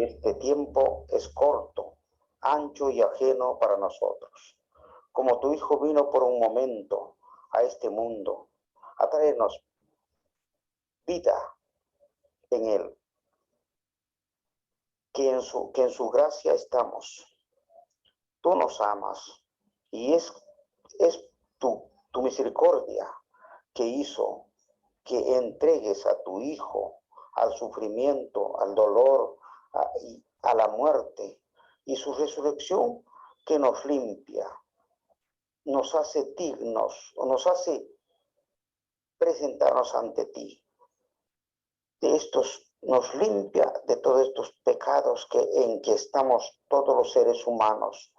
este tiempo es corto, ancho y ajeno para nosotros. Como tu Hijo vino por un momento a este mundo a traernos vida en Él, que en su gracia estamos. Tú nos amas y es tu misericordia que hizo que entregues a tu Hijo al sufrimiento, al dolor, a la muerte, y su resurrección que nos limpia, nos hace dignos, nos hace presentarnos ante ti. Nos limpia de todos estos pecados en que estamos todos los seres humanos,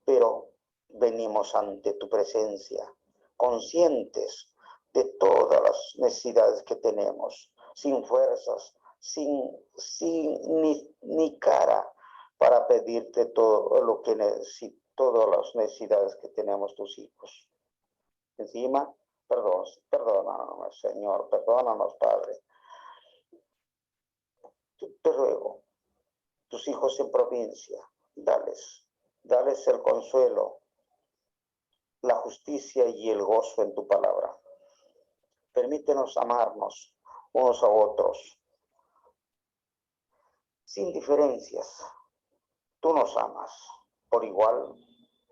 pero venimos ante tu presencia, conscientes de todas las necesidades que tenemos, sin fuerzas, sin ni cara para pedirte todo lo que todas las necesidades que tenemos tus hijos. Encima, perdónanos, Señor, perdónanos, Padre. Te ruego, tus hijos en provincia, dales el consuelo, la justicia y el gozo en tu palabra. Permítenos amarnos unos a otros, sin diferencias. Tú nos amas por igual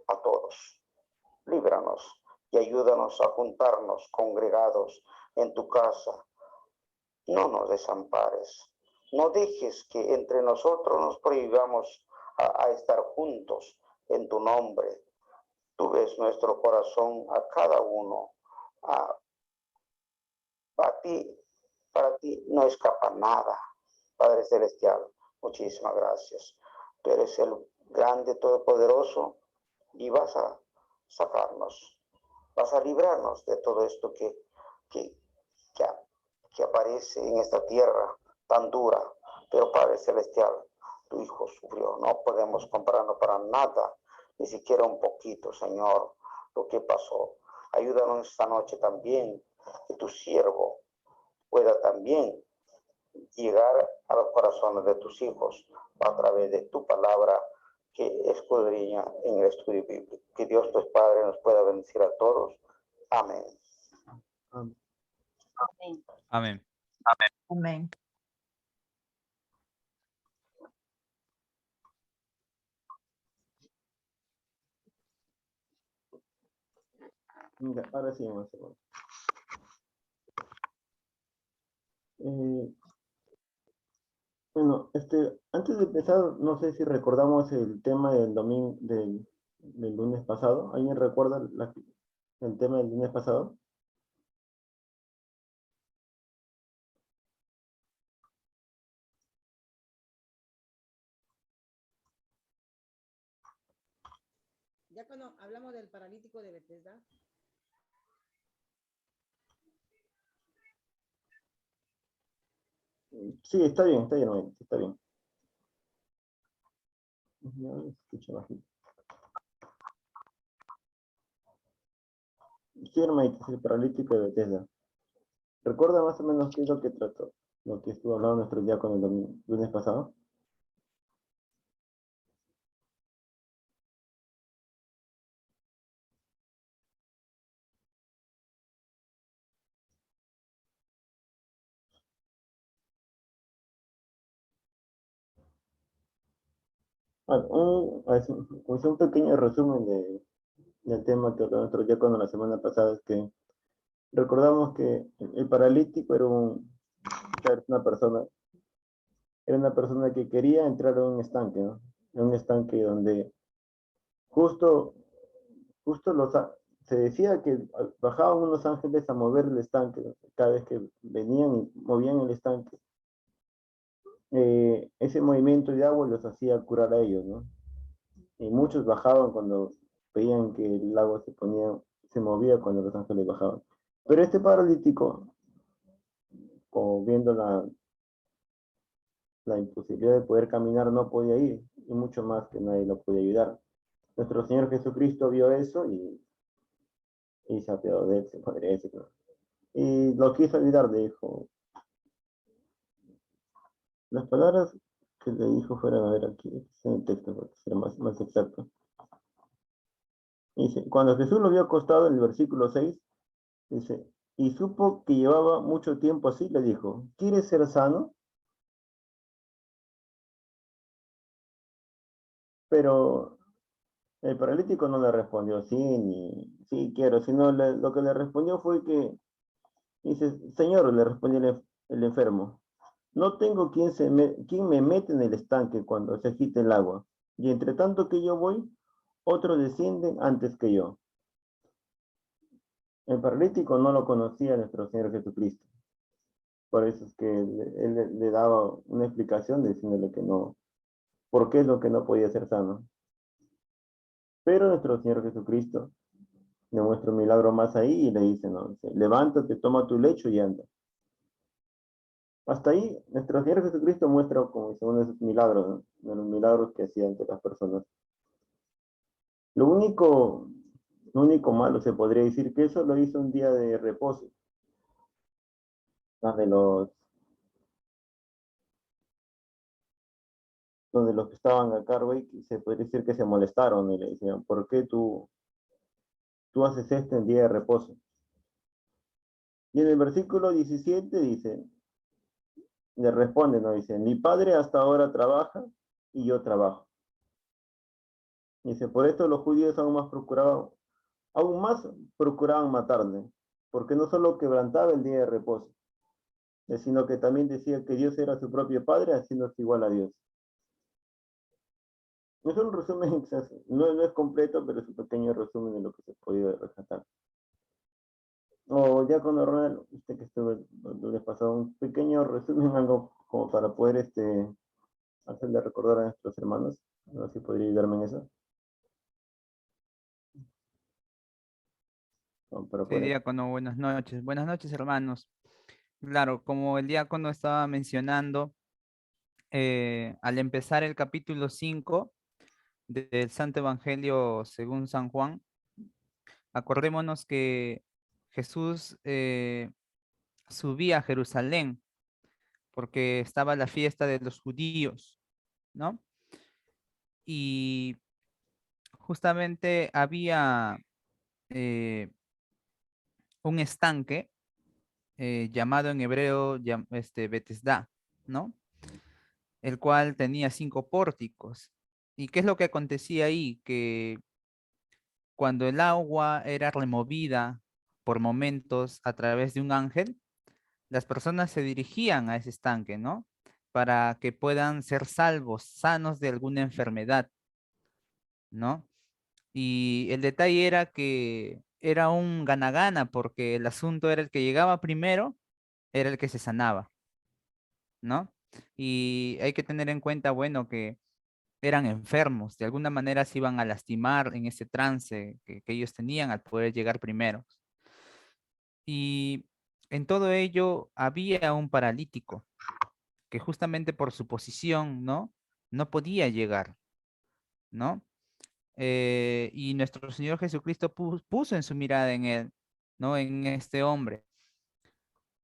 a todos. Líbranos y ayúdanos a juntarnos congregados en tu casa. No nos desampares. No dejes que entre nosotros nos prohibamos a estar juntos en tu nombre. Tú ves nuestro corazón a cada uno. Para ti no escapa nada, Padre Celestial. Muchísimas gracias. Tú eres el grande, todopoderoso, y vas a sacarnos, vas a librarnos de todo esto que aparece en esta tierra tan dura. Pero Padre Celestial, tu Hijo sufrió. No podemos compararnos para nada, ni siquiera un poquito, Señor, lo que pasó. Ayúdanos esta noche también, que tu siervo pueda también llegar a los corazones de tus hijos a través de tu palabra que escudriña en el estudio bíblico. Que Dios, tu Padre, nos pueda bendecir a todos. Amén. Amén. Amén. Amén. Mira, ahora sí, vamos a ver. Bueno, antes de empezar, no sé si recordamos el tema del domingo, del lunes pasado. ¿Alguien recuerda el tema del lunes pasado? Ya cuando hablamos del paralítico de Bethesda. Sí, está bien, Maite, está bien. No escucho bajito. Sí, Maite, es el paralítico de Bethesda. ¿Recuerda más o menos qué es lo que trató? Lo que estuvo hablando nuestro diácono el lunes pasado. Bueno, un pequeño resumen del tema que habló nuestro diácono la semana pasada es que recordamos que el paralítico era una persona que quería entrar a un estanque, ¿no? En un estanque donde justo se decía que bajaban unos ángeles a mover el estanque, ¿no? Cada vez que venían y movían el estanque. Ese movimiento de agua los hacía curar a ellos, ¿no? Y muchos bajaban cuando veían que el agua se movía cuando los ángeles bajaban. Pero este paralítico, como viendo la imposibilidad de poder caminar, no podía ir, y mucho más que nadie lo podía ayudar. Nuestro Señor Jesucristo vio eso y se apiadó de él, se podría decir, ¿no? Y lo quiso ayudar, dijo. Las palabras que le dijo fuera, a ver aquí, en el texto, para que sea más exacto. Dice, cuando Jesús lo vio acostado en el versículo 6, dice, y supo que llevaba mucho tiempo así, le dijo, ¿quieres ser sano? Pero el paralítico no le respondió sí, ni sí quiero, sino lo que le respondió fue que, dice, Señor, le respondió el enfermo, no tengo quien me mete en el estanque cuando se agite el agua, y entre tanto que yo voy, otros descienden antes que yo. El paralítico no lo conocía a nuestro Señor Jesucristo. Por eso es que él le daba una explicación diciéndole que no, por qué es lo que no podía ser sano. Pero nuestro Señor Jesucristo le muestra un milagro más ahí y le dice, no, dice, levántate, toma tu lecho y anda. Hasta ahí, nuestro Señor Jesucristo muestra como dice, uno de esos milagros, ¿no? De los milagros que hacía ante las personas. Lo único malo se podría decir que eso lo hizo un día de reposo, donde los que estaban a cargo y se podría decir que se molestaron y le decían, ¿por qué tú haces esto en día de reposo? Y en el versículo 17 dice, le responde, ¿no? Dice, mi padre hasta ahora trabaja y yo trabajo. Dice, por esto los judíos aún más procuraban matarle, porque no solo quebrantaba el día de reposo, sino que también decía que Dios era su propio padre, haciéndose igual a Dios. Es un resumen, no es completo, pero es un pequeño resumen de lo que se podía rescatar. O ya con Ronald, usted que estuve les pasó un pequeño resumen, algo como para poder hacerle recordar a nuestros hermanos. A ver si podría ayudarme en eso. No, para Sí, poder. diácono, buenas noches. Buenas noches, hermanos. Claro, como el diácono estaba mencionando, al empezar el capítulo 5 del Santo Evangelio según San Juan, acordémonos que Jesús subía a Jerusalén porque estaba la fiesta de los judíos, ¿no? Y justamente había eh, un estanque llamado en hebreo Betesda, ¿no? El cual tenía 5 pórticos. ¿Y qué es lo que acontecía ahí? Que cuando el agua era removida por momentos a través de un ángel, las personas se dirigían a ese estanque, ¿no? Para que puedan ser salvos, sanos de alguna enfermedad, ¿no? Y el detalle era que era un gana-gana, porque el asunto era el que llegaba primero, era el que se sanaba, ¿no? Y hay que tener en cuenta, bueno, que eran enfermos, de alguna manera se iban a lastimar en ese trance que ellos tenían al poder llegar primero. Y en todo ello había un paralítico que justamente por su posición, ¿no? No podía llegar, ¿no? Y nuestro Señor Jesucristo puso en su mirada en él, ¿no? En este hombre,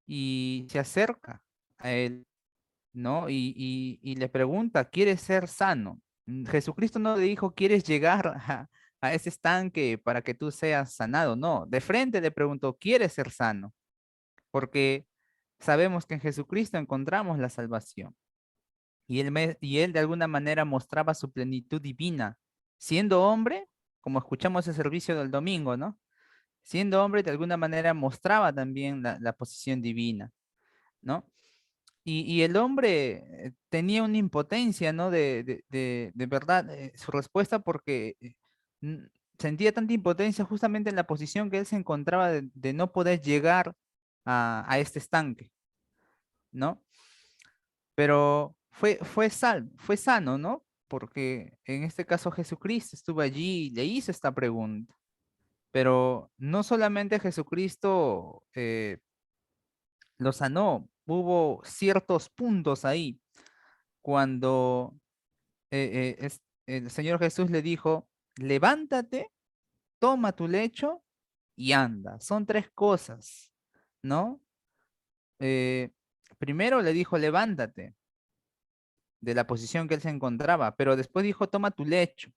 y se acerca a él, ¿no? Y le pregunta, ¿quieres ser sano? Jesucristo no le dijo, ¿quieres llegar a ese estanque para que tú seas sanado? No, de frente le preguntó, ¿quieres ser sano? Porque sabemos que en Jesucristo encontramos la salvación. Y él de alguna manera mostraba su plenitud divina, siendo hombre, como escuchamos el servicio del domingo, ¿no? Siendo hombre, de alguna manera mostraba también la posición divina, ¿no? Y el hombre tenía una impotencia, ¿no? De verdad, su respuesta porque n- sentía tanta impotencia justamente en la posición que él se encontraba de no poder llegar a este estanque, ¿no? Pero fue sano, ¿no? Porque en este caso Jesucristo estuvo allí y le hizo esta pregunta. Pero no solamente Jesucristo lo sanó, hubo ciertos puntos ahí cuando el Señor Jesús le dijo, levántate, toma tu lecho y anda. Son 3 cosas, ¿no? Eh, Primero le dijo, levántate. de la posición que él se encontraba, pero después dijo, toma tu lecho.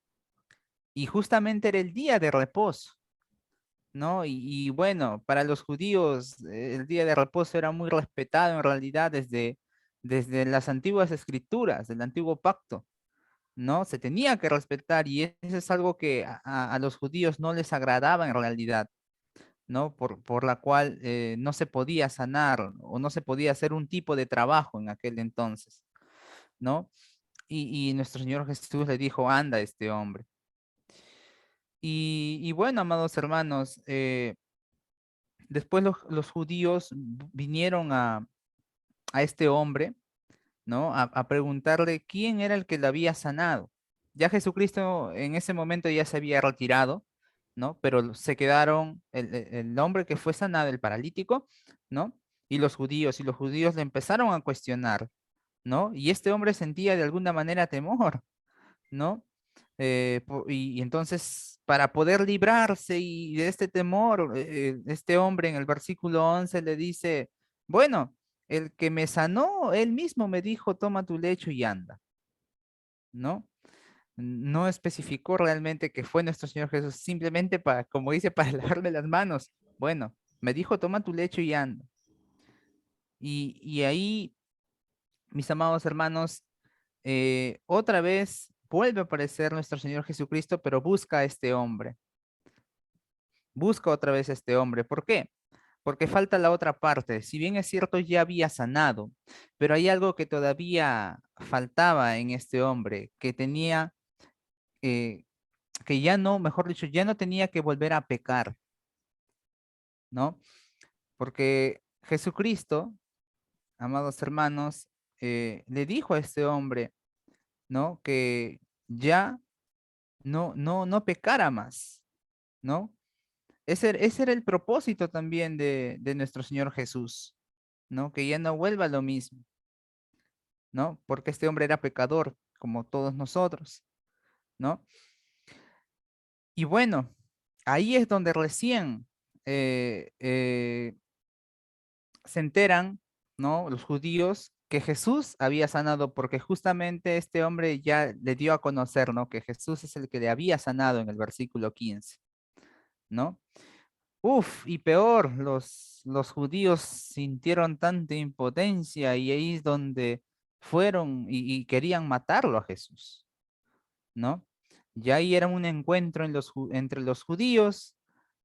Y justamente era el día de reposo, ¿no? Y bueno, para los judíos el día de reposo era muy respetado en realidad desde las antiguas escrituras, del antiguo pacto, ¿no? Se tenía que respetar y eso es algo que a los judíos no les agradaba en realidad, ¿no? Por la cual no se podía sanar o no se podía hacer un tipo de trabajo en aquel entonces, ¿no? Y nuestro Señor Jesús le dijo, anda este hombre. Y bueno, amados hermanos, después los judíos vinieron a este hombre, ¿no? A preguntarle quién era el que le había sanado. Ya Jesucristo en ese momento ya se había retirado, ¿no? Pero se quedaron el hombre que fue sanado, el paralítico, ¿no? Y los judíos le empezaron a cuestionar, ¿no? Y este hombre sentía de alguna manera temor, ¿no? Y entonces, para poder librarse y de este temor, este hombre en el versículo 11 le dice, bueno, el que me sanó, él mismo me dijo, toma tu lecho y anda, ¿no? No especificó realmente que fue nuestro Señor Jesús, simplemente para, como dice, para lavarle las manos. Bueno, me dijo, toma tu lecho y anda. Y ahí, mis amados hermanos, otra vez vuelve a aparecer nuestro Señor Jesucristo, pero busca a este hombre. Busca otra vez a este hombre. ¿Por qué? Porque falta la otra parte. Si bien es cierto, ya había sanado, pero hay algo que todavía faltaba en este hombre, que tenía, eh, que ya no, mejor dicho, ya no tenía que volver a pecar, ¿no? Porque Jesucristo, amados hermanos, le dijo a este hombre, ¿no? Que ya no pecara más, ¿no? Ese era el propósito también de nuestro Señor Jesús, ¿no? Que ya no vuelva a lo mismo, ¿no? Porque este hombre era pecador, como todos nosotros, ¿no? Y bueno, ahí es donde recién eh, eh, se enteran, ¿no? Los judíos que Jesús había sanado, porque justamente este hombre ya le dio a conocer, ¿no? Que Jesús es el que le había sanado en el versículo 15, ¿no? Uf, y peor, los judíos sintieron tanta impotencia y ahí es donde fueron y querían matarlo a Jesús, ¿no? Ya ahí era un encuentro entre los judíos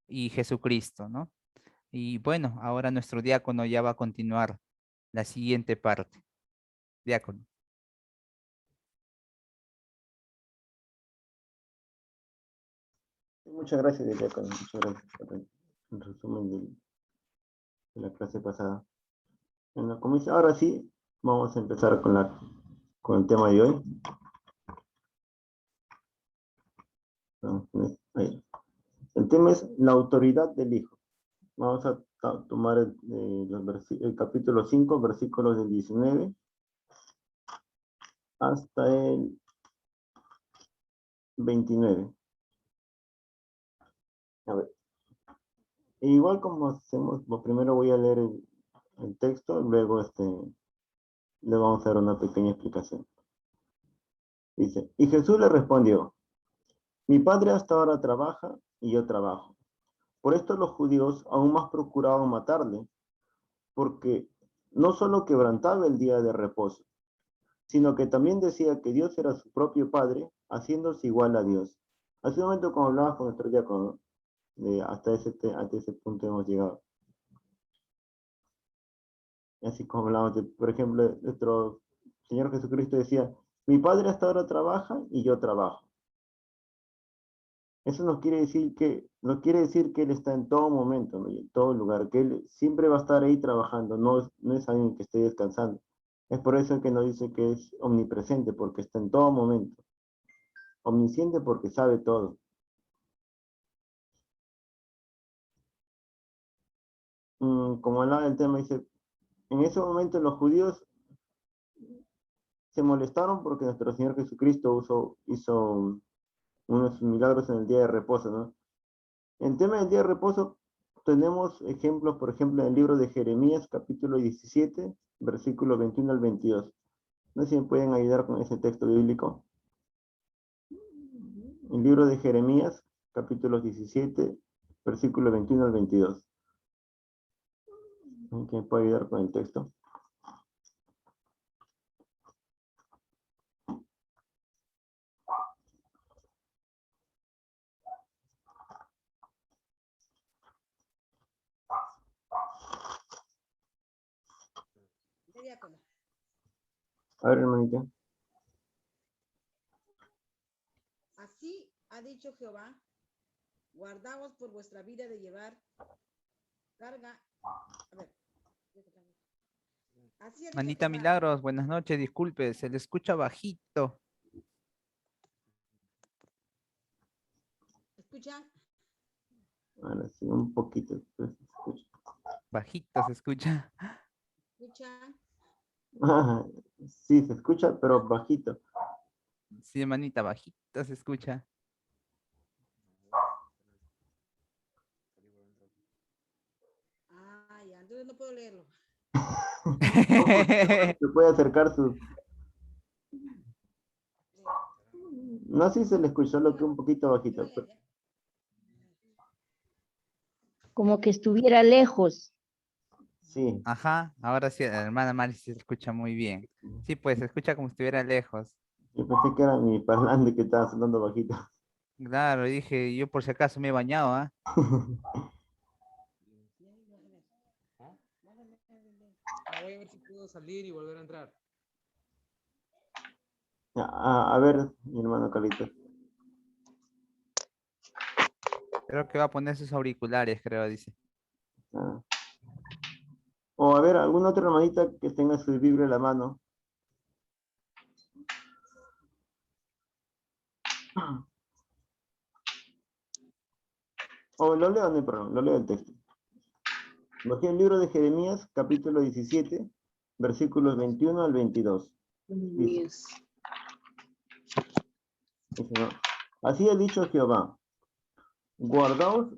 y Jesucristo, ¿no? Y bueno, ahora nuestro diácono ya va a continuar la siguiente parte. Diácono. Muchas gracias, Diácono. Muchas gracias por el resumen de la clase pasada. Bueno, como dice, ahora sí, vamos a empezar con el tema de hoy. Ahí. El tema es la autoridad del Hijo. Vamos a tomar el capítulo 5, versículos del 19 hasta el 29. A ver. E igual como hacemos, primero voy a leer el texto, luego le vamos a dar una pequeña explicación. Dice, y Jesús le respondió, mi padre hasta ahora trabaja y yo trabajo. Por esto los judíos aún más procuraban matarle, porque no solo quebrantaba el día de reposo, sino que también decía que Dios era su propio Padre, haciéndose igual a Dios. Hace un momento, como hablabas con nuestro diácono, hasta ese punto hemos llegado. Así como hablamos por ejemplo, nuestro Señor Jesucristo decía, mi Padre hasta ahora trabaja y yo trabajo. Eso no quiere decir que Él está en todo momento, ¿no? Y en todo lugar, que Él siempre va a estar ahí trabajando, no es alguien que esté descansando. Es por eso que nos dice que es omnipresente, porque está en todo momento. Omnisciente porque sabe todo. Como hablaba del tema, dice, en ese momento los judíos se molestaron porque nuestro Señor Jesucristo hizo unos milagros en el día de reposo, ¿no? En tema del día de reposo, tenemos ejemplos, por ejemplo, en el libro de Jeremías, capítulo 17, versículo 21 al 22. No sé si me pueden ayudar con ese texto bíblico. El libro de Jeremías, capítulo 17, versículo 21 al 22. ¿Quién me puede ayudar con el texto? De diácono. A ver, hermanita. Así ha dicho Jehová, guardaos por vuestra vida de llevar carga. A ver. Así ha dicho Manita Jehová. Milagros, buenas noches, disculpe, se le escucha bajito. ¿Escuchan? Ahora sí, un poquito. Pues, escucha. Bajito se escucha. ¿Escuchan? Ah, sí, se escucha, pero bajito. Sí, manita, bajito se escucha. Ah, ya, entonces no puedo leerlo. Se puede acercar su... No, sí se le escuchó, lo que un poquito bajito. Iba a leer, ya. Como que estuviera lejos. Sí, Ajá, ahora sí, hermana Mari se escucha muy bien. Sí, pues se escucha como si estuviera lejos. yo pensé que era mi parlante que estaba sonando bajito. Claro, dije, yo por si acaso me he bañado, ¿ah? Ah, voy a ver si puedo salir y volver a entrar. A ver, mi hermano Carlitos. Creo que va a poner sus auriculares, creo, dice. Ah. O a ver, alguna otra hermanita que tenga su Biblia en la mano. O lo leo, no hay problema, lo leo el texto. Aquí el libro de Jeremías, capítulo 17, versículos 21 al 22. Dice, ¿no? Así ha dicho Jehová, guardaos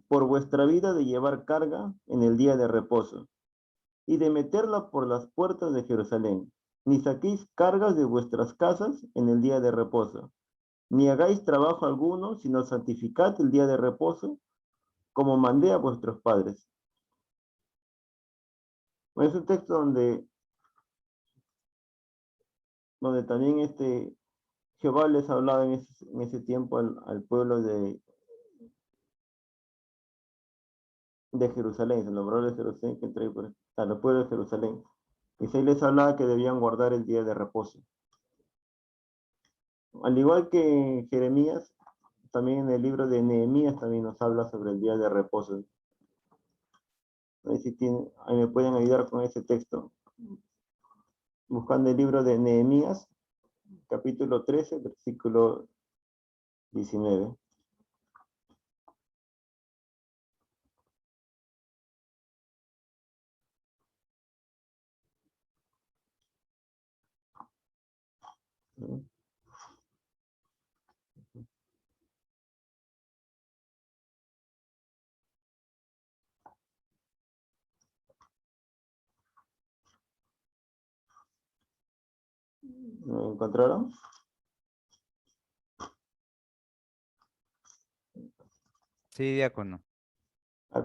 por vuestra vida de llevar carga en el día de reposo y de meterla por las puertas de Jerusalén. Ni saquéis cargas de vuestras casas en el día de reposo, ni hagáis trabajo alguno, sino santificad el día de reposo, como mandé a vuestros padres. Es un texto donde también Jehová les hablaba en ese tiempo al pueblo de Jerusalén, se nombró de Jerusalén que entré a los pueblos de Jerusalén. Y se les hablaba que debían guardar el día de reposo. Al igual que Jeremías, también en el libro de Nehemías también nos habla sobre el día de reposo. A ver si ahí me pueden ayudar con ese texto. Buscando el libro de Nehemías, capítulo 13, versículo 19. ¿Lo encontraron? Sí, diácono.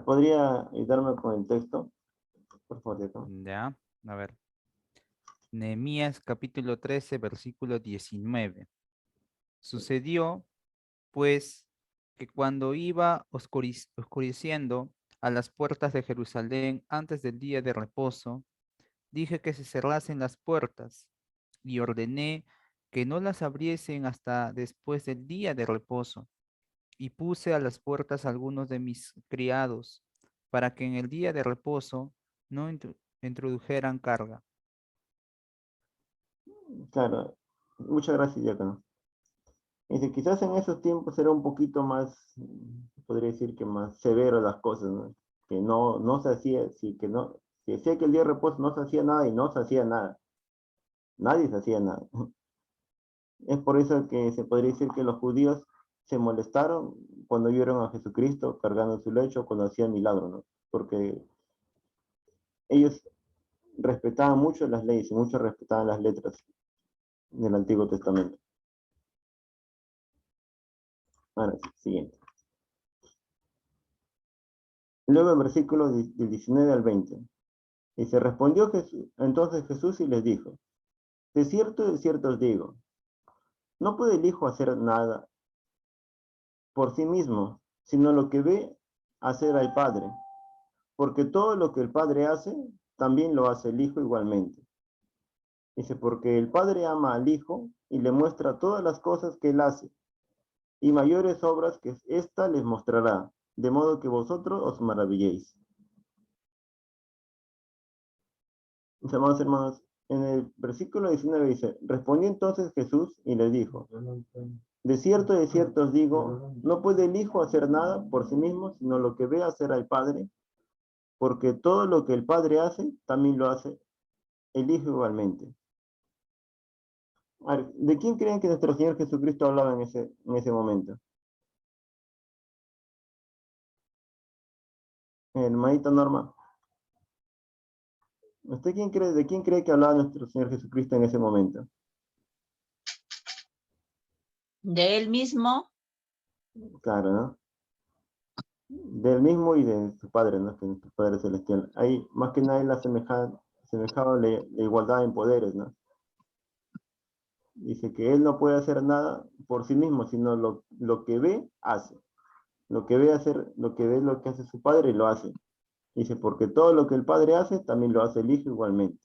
¿Podría ayudarme con el texto? Por favor, diácono. Ya, a ver. Nehemías capítulo 13, versículo 19. Sucedió, pues, que cuando iba oscureciendo a las puertas de Jerusalén antes del día de reposo, dije que se cerrasen las puertas y ordené que no las abriesen hasta después del día de reposo. Y puse a las puertas algunos de mis criados para que en el día de reposo no introdujeran carga. Claro, muchas gracias, diácono. Dice, quizás en esos tiempos era un poquito más, podría decir que más severo las cosas, ¿no? Que no se hacía, sí, que no, se decía que el día de reposo no se hacía nada y no se hacía nada. Nadie se hacía nada. Es por eso que se podría decir que los judíos se molestaron cuando vieron a Jesucristo cargando su lecho, cuando hacía milagros, ¿no? Porque ellos respetaban mucho las leyes y muchos respetaban las letras del Antiguo Testamento. Ahora sí, siguiente. Luego el versículo del 19 al 20. Y se respondió entonces Jesús y les dijo, de cierto os digo, no puede el Hijo hacer nada por sí mismo, sino lo que ve hacer al Padre. Porque todo lo que el Padre hace, también lo hace el Hijo igualmente. Dice, porque el Padre ama al Hijo y le muestra todas las cosas que él hace, y mayores obras que ésta les mostrará, de modo que vosotros os maravilléis. Mis amados hermanos, en el versículo 19 dice, respondió entonces Jesús y les dijo, de cierto os digo, no puede el Hijo hacer nada por sí mismo, sino lo que ve hacer al Padre, porque todo lo que el Padre hace, también lo hace el Hijo igualmente. A ver, ¿de quién creen que nuestro Señor Jesucristo hablaba en ese momento? Hermanita Norma, ¿de quién cree que hablaba nuestro Señor Jesucristo en ese momento? De él mismo. Claro, ¿no? Del mismo y de su Padre, ¿no? Que nuestro Padre Celestial. Ahí, más que nada, él asemejaba la igualdad en poderes, ¿no? Dice que él no puede hacer nada por sí mismo, sino lo que ve, hace. Lo que ve hacer, lo que ve lo que hace su Padre, lo hace. Dice, porque todo lo que el Padre hace, también lo hace el Hijo igualmente.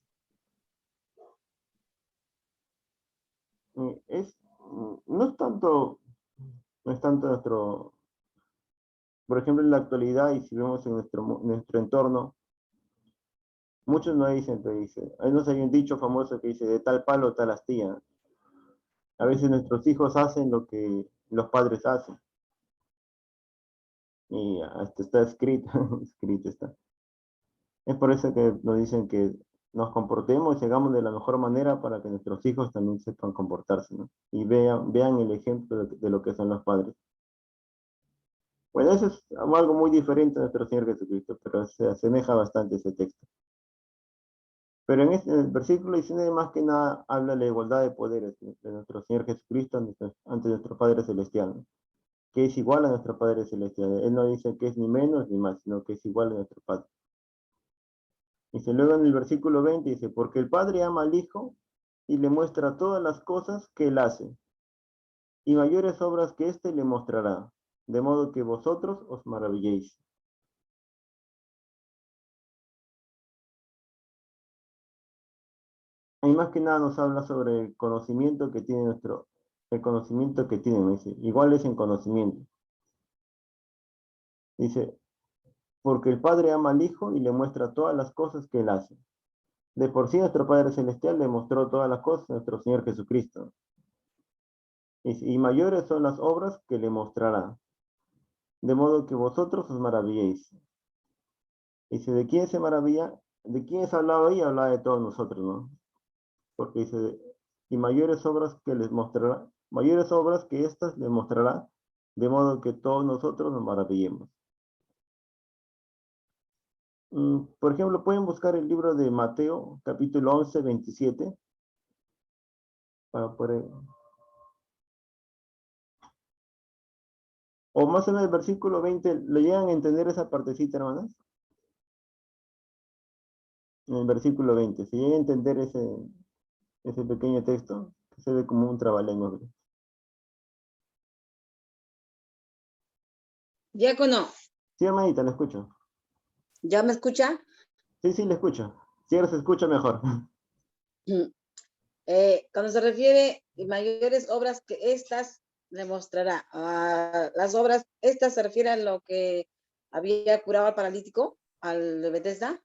No es tanto por ejemplo, en la actualidad, y si vemos en nuestro entorno, muchos no dicen, hay un dicho famoso que dice, de tal palo, tal astilla. A veces nuestros hijos hacen lo que los padres hacen. Y hasta está escrito, escrito está. Es por eso que nos dicen que nos comportemos y hagamos de la mejor manera para que nuestros hijos también sepan comportarse, ¿no? Y vean el ejemplo de lo que son los padres. Bueno, eso es algo muy diferente a nuestro Señor Jesucristo, pero se asemeja bastante a ese texto. Pero en el versículo 19 más que nada habla de la igualdad de poderes de nuestro Señor Jesucristo ante nuestro Padre Celestial, ¿no? Que es igual a nuestro Padre Celestial. Él no dice que es ni menos ni más, sino que es igual a nuestro Padre. Dice luego en el versículo 20, dice, porque el Padre ama al Hijo y le muestra todas las cosas que él hace, y mayores obras que éste le mostrará, de modo que vosotros os maravilléis. Y más que nada nos habla sobre el conocimiento que tiene el conocimiento que tiene, ¿no? Dice, igual es en conocimiento. Dice, porque el Padre ama al Hijo y le muestra todas las cosas que él hace. De por sí nuestro Padre Celestial le mostró todas las cosas a nuestro Señor Jesucristo. Y mayores son las obras que le mostrará, de modo que vosotros os maravilléis. Dice, ¿de quién se maravilla? ¿De quién es hablado ahí? Hablaba de todos nosotros, ¿no? Porque dice, y mayores obras que les mostrará, mayores obras que éstas les mostrará, de modo que todos nosotros nos maravillemos. Por ejemplo, pueden buscar el libro de Mateo, capítulo 11, 27, para poder... O más o menos el versículo 20, ¿le llegan a entender esa partecita, hermanas? En el versículo 20, ¿se llega a entender ese pequeño texto? Que se ve como un trabalengua. Diácono, Sí, hermanita, la escucho. ¿ya me escucha? Sí, la escucho. Si ahora se escucha mejor. Cuando se refiere a mayores obras que estas demostrará, las obras, estas se refiere a lo que había curado al paralítico, al de Bethesda.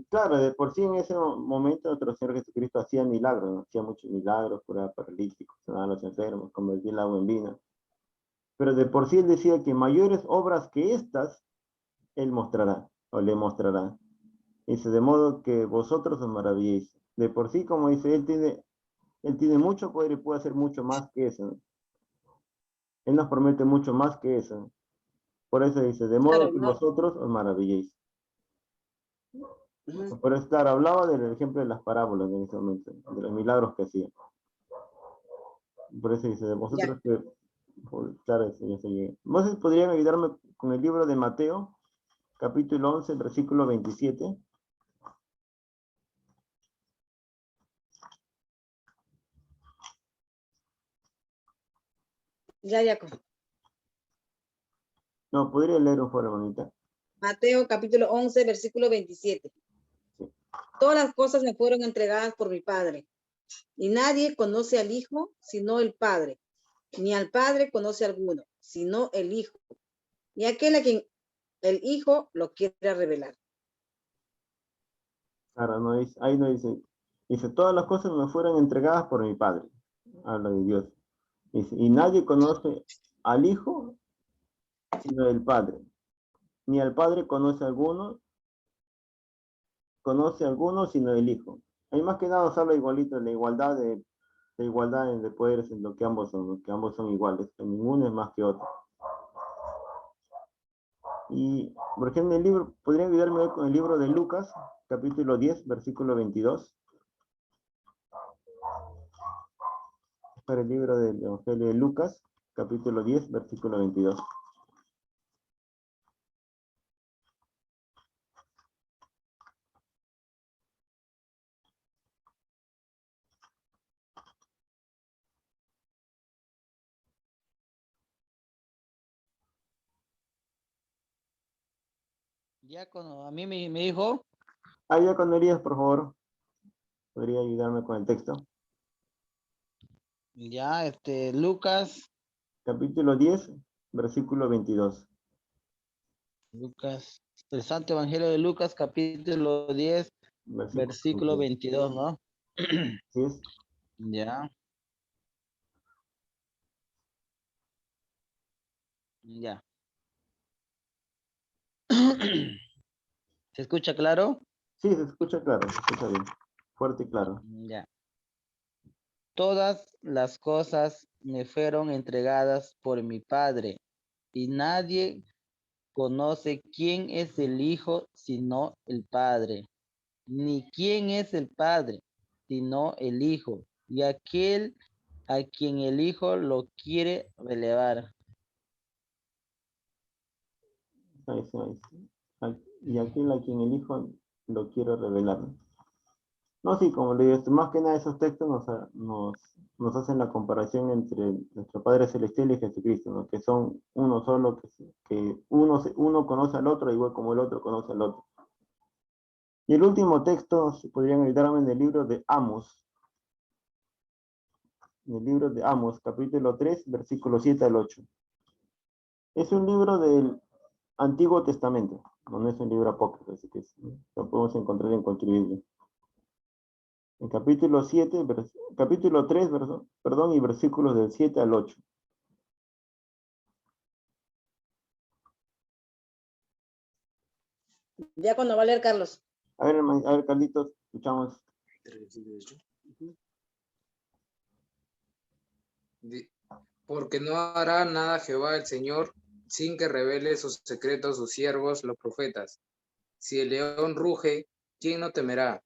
Claro, de por sí en ese momento nuestro Señor Jesucristo hacía milagros, ¿no? Hacía muchos milagros, curaba paralíticos, sanaba a los enfermos, convertía el agua en vino. Pero de por sí él decía que mayores obras que estas, él mostrará, o le mostrará. Dice, de modo que vosotros os maravilléis. De por sí, como dice, él tiene mucho poder y puede hacer mucho más que eso, ¿no? Él nos promete mucho más que eso, ¿no? Por eso dice, de modo Claro, que no, vosotros os maravilléis. Ujú. Pero es claro, hablaba del ejemplo de las parábolas en ese momento, de los milagros que hacía. Por eso dice, de Ya, vosotros que... Claro, eso ya se llega. ¿Vos podrían ayudarme con el libro de Mateo, capítulo 11, versículo 27? ya. No, podría leer un foro, bonita. Mateo capítulo 11, versículo 27. Sí. Todas las cosas me fueron entregadas por mi Padre, y nadie conoce al Hijo sino el Padre, ni al Padre conoce alguno, sino el Hijo, y aquel a quien el Hijo lo quiera revelar. Claro, no dice, ahí no dice, dice, todas las cosas me fueron entregadas por mi Padre. Habla de Dios. Dice, y nadie conoce al Hijo sino el Padre. Ni al Padre conoce alguno sino el Hijo. Ahí más que nada nos habla igualito de la igualdad de igualdad de poderes en lo que ambos son iguales, que ninguno es más que otro. Y, por ejemplo, el libro, ¿podría ayudarme hoy con el libro de Lucas, capítulo 10, versículo 22? Para el libro del Evangelio de Lucas, capítulo 10, versículo 22. Diácono, a mí me dijo, Ya cuando irías, por favor, podría ayudarme con el texto. ya, Lucas, Capítulo 10, versículo 22. el Santo Evangelio de Lucas, capítulo 10, versículo 22. 22, ¿no? ¿Sí es? Ya, ya. ¿Se escucha claro? Sí, se escucha claro, se escucha bien. Fuerte y claro. Ya. Todas las cosas me fueron entregadas por mi Padre, y nadie conoce quién es el Hijo sino el Padre, ni quién es el Padre sino el Hijo, y aquel a quien el Hijo lo quiere relevar. Ahí sí, ahí sí. Y aquel a quien el Hijo lo quiere revelar. No, sí, como le digo, más que nada esos textos nos hacen la comparación entre nuestro Padre Celestial y Jesucristo, ¿no? Que son uno solo, que uno conoce al otro igual como el otro conoce al otro. Y el último texto, si podrían ayudarme, en el libro de Amos. En el libro de Amos, capítulo 3, versículo 7 al 8. Es un libro del Antiguo Testamento, no es un libro apócrifo, así que lo podemos encontrar en cualquier Biblia. En capítulo 7, capítulo 3, perdón, y versículos del 7 al 8. Ya cuando va a leer Carlos. A ver, Carlitos, escuchamos. Porque no hará nada Jehová el Señor sin que revele sus secretos a sus siervos, los profetas. Si el león ruge, ¿quién no temerá?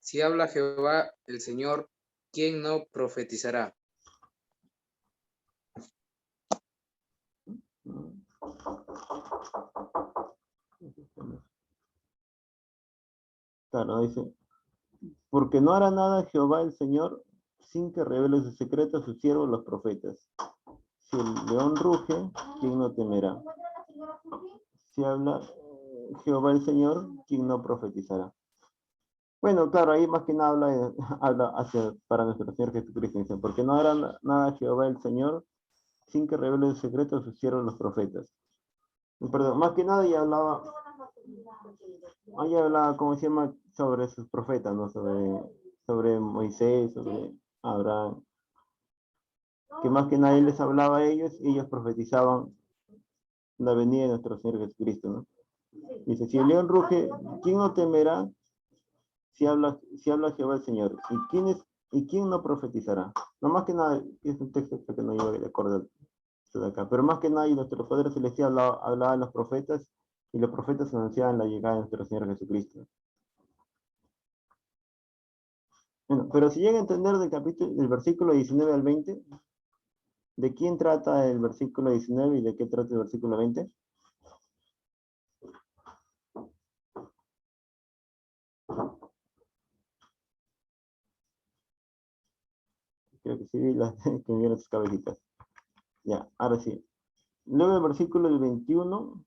Si habla Jehová el Señor, ¿quién no profetizará? Claro, dice, porque no hará nada Jehová el Señor sin que revele sus secretos a sus siervos los profetas. Si el león ruge, ¿quién no temerá? Si habla Jehová el Señor, ¿quién no profetizará? Bueno, claro, ahí más que nada habla para nuestro Señor Jesucristo. Dice, porque no hará nada Jehová el Señor sin que revele sus secretos a sus siervos los profetas. Perdón, más que nada ahí hablaba, ¿cómo se llama? Sobre sus profetas, ¿no? Sobre Moisés, sobre Abraham. Que más que nadie les hablaba a ellos, y ellos profetizaban la venida de nuestro Señor Jesucristo, ¿no? Dice, si el león ruge, ¿quién no temerá si habla Jehová el Señor? ¿Y quién no profetizará? No, más que nada, es un texto que no iba de acuerdo de acá, pero más que nada, y nuestro Padre Celestial hablaba a los profetas, y los profetas anunciaban la llegada de nuestro Señor Jesucristo. Bueno, pero si llega a entender del versículo 19 al 20, ¿de quién trata el versículo 19 y de qué trata el versículo 20? Creo que sí vi las que me vieron sus cabecitas. Ya, ahora sí. Luego el versículo del 21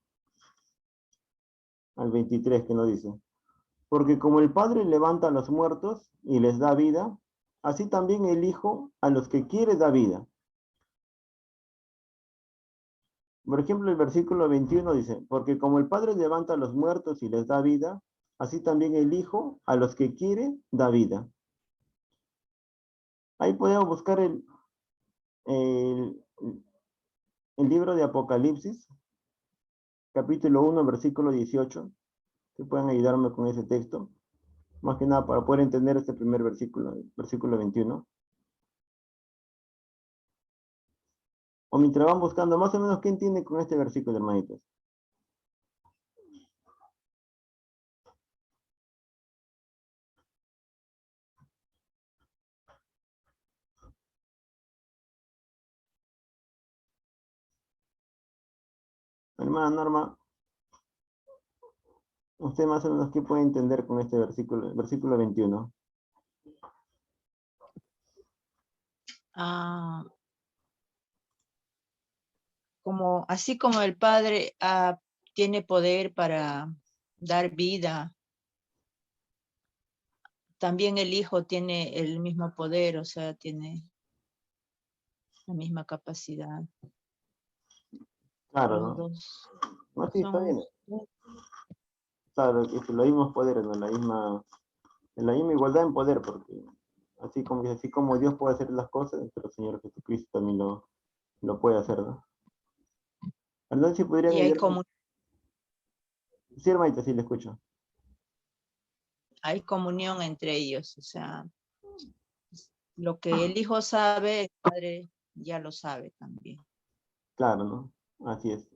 al 23 que nos dice, porque como el Padre levanta a los muertos y les da vida, así también el Hijo a los que quiere da vida. Por ejemplo, el versículo 21 dice, porque como el Padre levanta a los muertos y les da vida, así también el Hijo a los que quiere da vida. Ahí podemos buscar el, el libro de Apocalipsis, capítulo 1, versículo 18, que pueden ayudarme con ese texto, más que nada para poder entender este primer versículo, versículo 21. O mientras van buscando, más o menos, ¿qué entiende con este versículo, hermanitos? Hermana Norma, usted más o menos, ¿qué puede entender con este versículo 21? Ah, así como el Padre tiene poder para dar vida, también el Hijo tiene el mismo poder, o sea, tiene la misma capacidad. Claro, Los ¿no? dos No, sí, está bien. son Claro, que es los mismos poderes, ¿no? En la misma igualdad en poder, porque así como Dios puede hacer las cosas, pero el Señor Jesucristo también lo puede hacer, ¿no? Entonces, si podrían y hay ayudarme. Sí, hermanita, sí, le escucho. hay comunión entre ellos, o sea, lo que el Hijo sabe, el Padre ya lo sabe también. Claro, ¿no? Así es.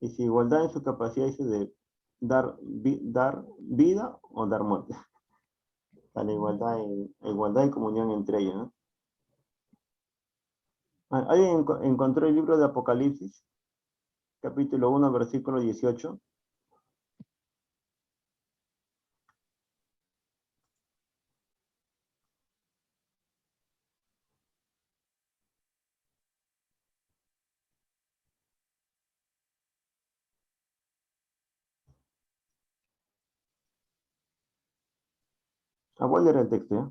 Y si igualdad en su capacidad dice de dar vida o dar muerte. La igualdad y comunión entre ellos, ¿no? ¿Alguien encontró el libro de Apocalipsis? Capítulo 1, versículo 18. Voy a leer el texto, ¿ya?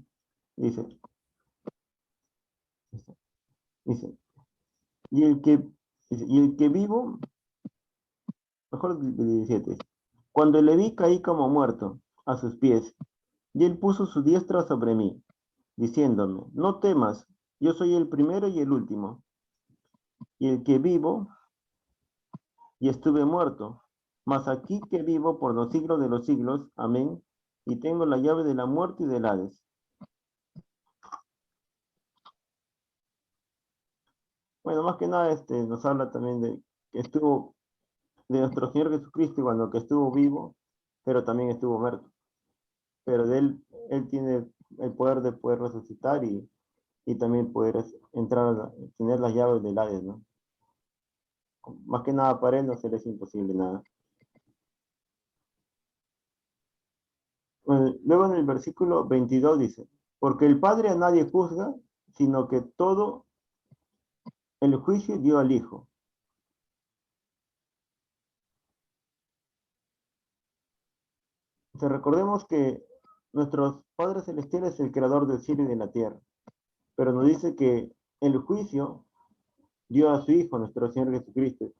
Dice, dice, y el que, y el que vivo, mejor el 17, cuando le vi caí como muerto a sus pies, y él puso su diestra sobre mí, diciéndome, no temas, yo soy el primero y el último, y el que vivo, y estuve muerto, mas aquí que vivo por los siglos de los siglos, amén, y tengo la llave de la muerte y del Hades. Bueno, más que nada nos habla también de que estuvo, de nuestro Señor Jesucristo, cuando que estuvo vivo, pero también estuvo muerto. Pero de él tiene el poder de poder resucitar y también poder entrar, tener las llaves del Hades, ¿no? Más que nada para él no se le es imposible nada. Bueno, luego en el versículo 22 dice, porque el Padre a nadie juzga, sino que todo el juicio dio al Hijo. Recordemos que nuestro Padre Celestial es el creador del cielo y de la tierra, pero nos dice que el juicio dio a su Hijo, nuestro Señor Jesucristo.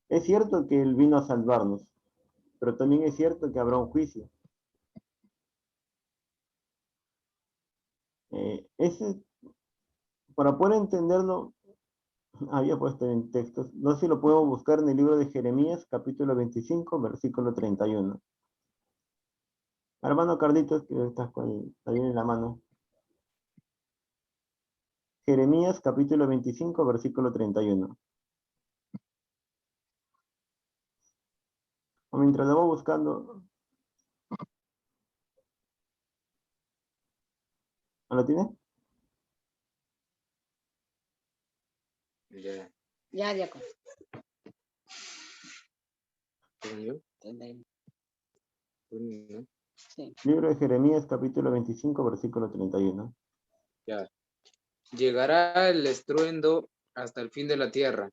Es cierto que Él vino a salvarnos, pero también es cierto que habrá un juicio. Ese, para poder entenderlo, había puesto en textos, no sé si lo podemos buscar en el libro de Jeremías, capítulo 25, versículo 31. Hermano Carlitos, que estás ahí en la mano. Jeremías, capítulo 25, versículo 31. O mientras lo voy buscando, ¿No lo tiene? Ya. Ya, diácono. ¿Según yo? ¿No? Sí. Libro de Jeremías, capítulo 25, versículo 31. Ya. Llegará el estruendo hasta el fin de la tierra,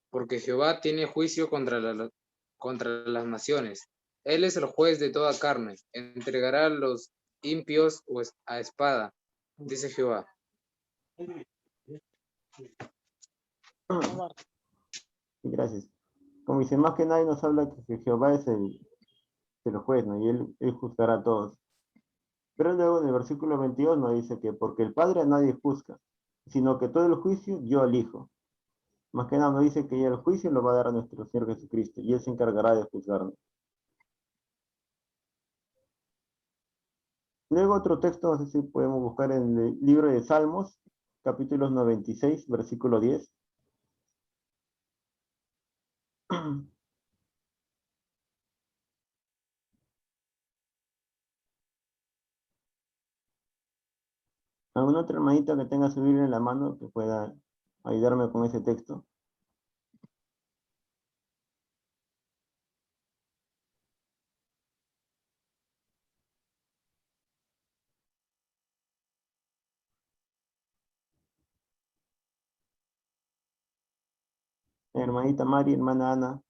porque Jehová tiene juicio contra las naciones. Él es el juez de toda carne, entregará a los impios a espada, dice Jehová. Y gracias. Como dice, más que nadie nos habla que Jehová es el juez, ¿no? Y él juzgará a todos. Pero luego en el versículo 22 nos dice que porque el Padre a nadie juzga, sino que todo el juicio dio al Hijo. Más que nada nos dice que ya el juicio lo va a dar a nuestro Señor Jesucristo y Él se encargará de juzgarnos. Luego otro texto, no sé si podemos buscar en el libro de Salmos, capítulos 96, versículo 10. ¿Alguna otra hermanita que tenga su Biblia en la mano que pueda ayudarme con ese texto? Hermanita Mari, hermana Ana,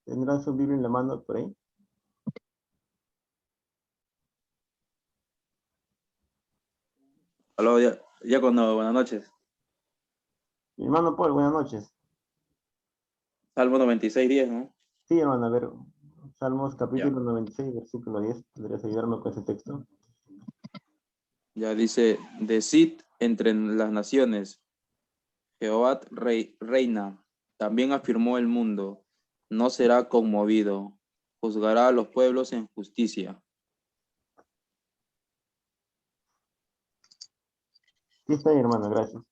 ¿tendrán su Biblia en la mano por ahí? Aló, diácono, buenas noches. Mi hermano Paul, buenas noches. Salmo 96:10, ¿no? Sí, hermano, a ver, Salmos Ya, capítulo 96, versículo 10. ¿Podrías ayudarme con ese texto? ya dice, decid entre las naciones, Jehová reina, también afirmó el mundo, no será conmovido, juzgará a los pueblos en justicia. Sí está ahí, hermano, gracias.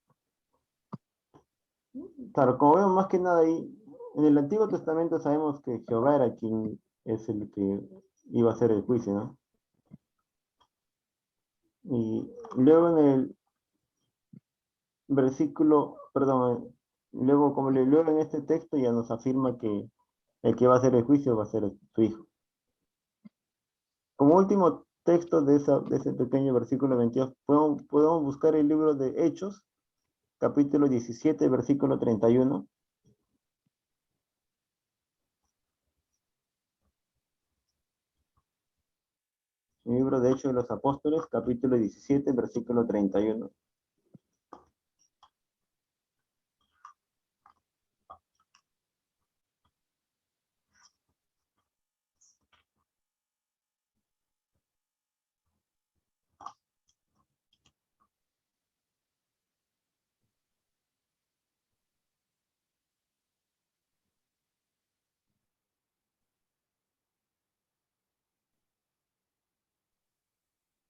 Claro, como vemos más que nada ahí, en el Antiguo Testamento sabemos que Jehová era quien es el que iba a hacer el juicio, ¿no? Y luego en el versículo, perdón, luego luego en este texto ya nos afirma que el que va a hacer el juicio va a ser su hijo. Como último texto de ese pequeño versículo 22, podemos buscar el libro de Hechos, capítulo 17, versículo 31. El libro de Hechos de los Apóstoles, capítulo 17, versículo 31.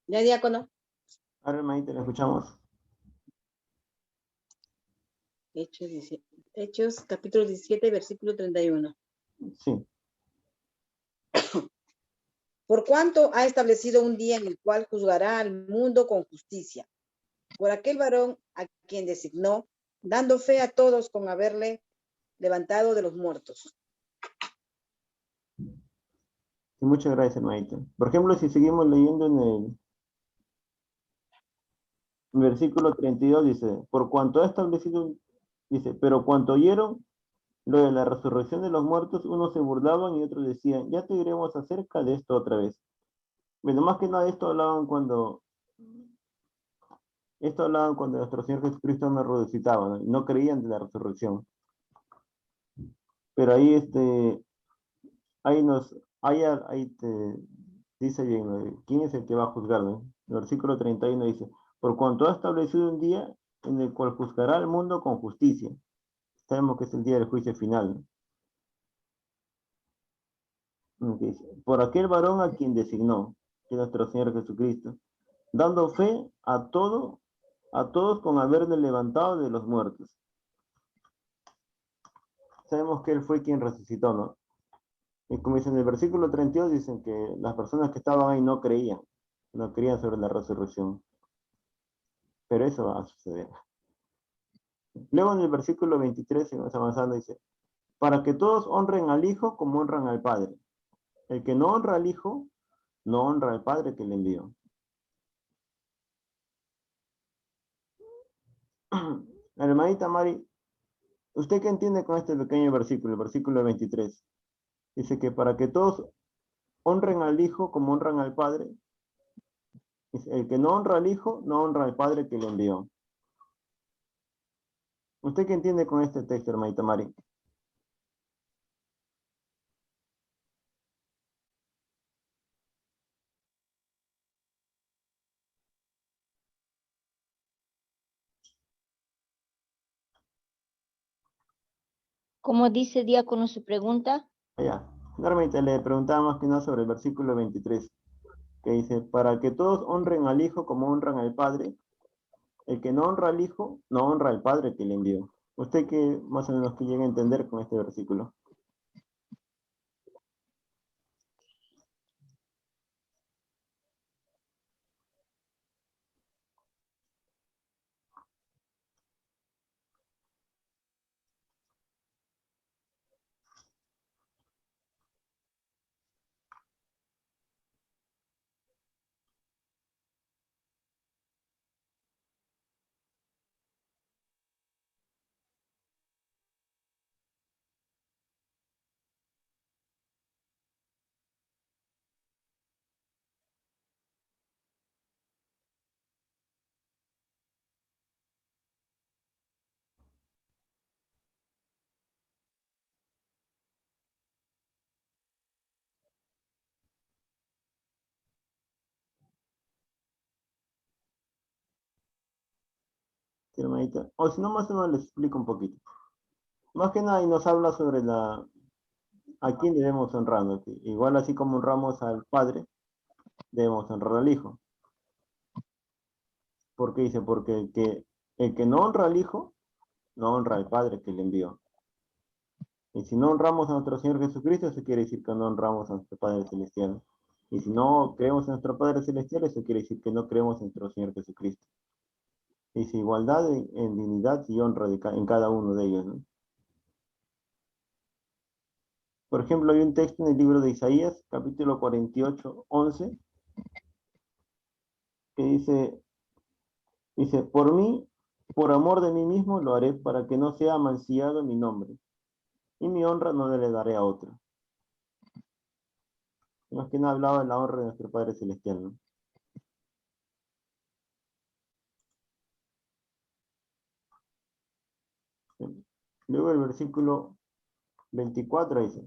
Ya, diácono. Ahora, hermanita, la escuchamos. Hechos, capítulo 17, versículo 31. Sí. Por cuanto ha establecido un día en el cual juzgará al mundo con justicia, por aquel varón a quien designó, dando fe a todos con haberle levantado de los muertos. Sí, muchas gracias, hermanita. Por ejemplo, si seguimos leyendo en el versículo 32, dice, por cuanto ha establecido, dice, pero cuanto oyeron lo de la resurrección de los muertos, unos se burlaban y otros decían, ya te diremos acerca de esto otra vez. Bueno, más que nada esto hablaban cuando nuestro Señor Jesucristo nos resucitaba, ¿no? Y no creían de la resurrección. Pero ahí, ahí te dice bien, ¿no? ¿Quién es el que va a juzgar? ¿No? El versículo 31 dice, por cuanto ha establecido un día en el cual juzgará al mundo con justicia. Sabemos que es el día del juicio final, ¿no? Dice, por aquel varón a quien designó, que es nuestro Señor Jesucristo, dando fe a todos con haberle levantado de los muertos. Sabemos que Él fue quien resucitó, ¿no? Y como dicen en el versículo 32, dicen que las personas que estaban ahí no creían. no creían sobre la resurrección. Pero eso va a suceder. Luego en el versículo 23, seguimos avanzando, dice, para que todos honren al Hijo como honran al Padre. El que no honra al Hijo, no honra al Padre que le envió. Hermanita Mari, ¿usted qué entiende con este pequeño versículo, el versículo 23? Dice que para que todos honren al Hijo como honran al Padre. Dice, el que no honra al Hijo, no honra al Padre que le envió. ¿Usted qué entiende con este texto, hermanita Mari? ¿Cómo dice diácono su pregunta? Ya, normalmente le preguntaba más que nada sobre el versículo 23, que dice, para que todos honren al Hijo como honran al Padre, el que no honra al Hijo, no honra al Padre que le envió. ¿Usted qué más o menos que llega a entender con este versículo? Sí, hermanita. O si no, más o menos les explico un poquito. Más que nada, y nos habla sobre a quién debemos honrar, ¿no? Que igual así como honramos al Padre, debemos honrar al Hijo. ¿Por qué dice? Porque el que no honra al Hijo, no honra al Padre que le envió. Y si no honramos a nuestro Señor Jesucristo, eso quiere decir que no honramos a nuestro Padre Celestial. Y si no creemos en nuestro Padre Celestial, eso quiere decir que no creemos en nuestro Señor Jesucristo. Dice igualdad en dignidad y honra en cada uno de ellos, ¿no? Por ejemplo, hay un texto en el libro de Isaías, capítulo 48, 11, que dice, por mí, por amor de mí mismo, lo haré para que no sea mancillado mi nombre, y mi honra no le daré a otro. Más que nada hablaba de la honra de nuestro Padre Celestial, ¿no? Luego el versículo 24 dice,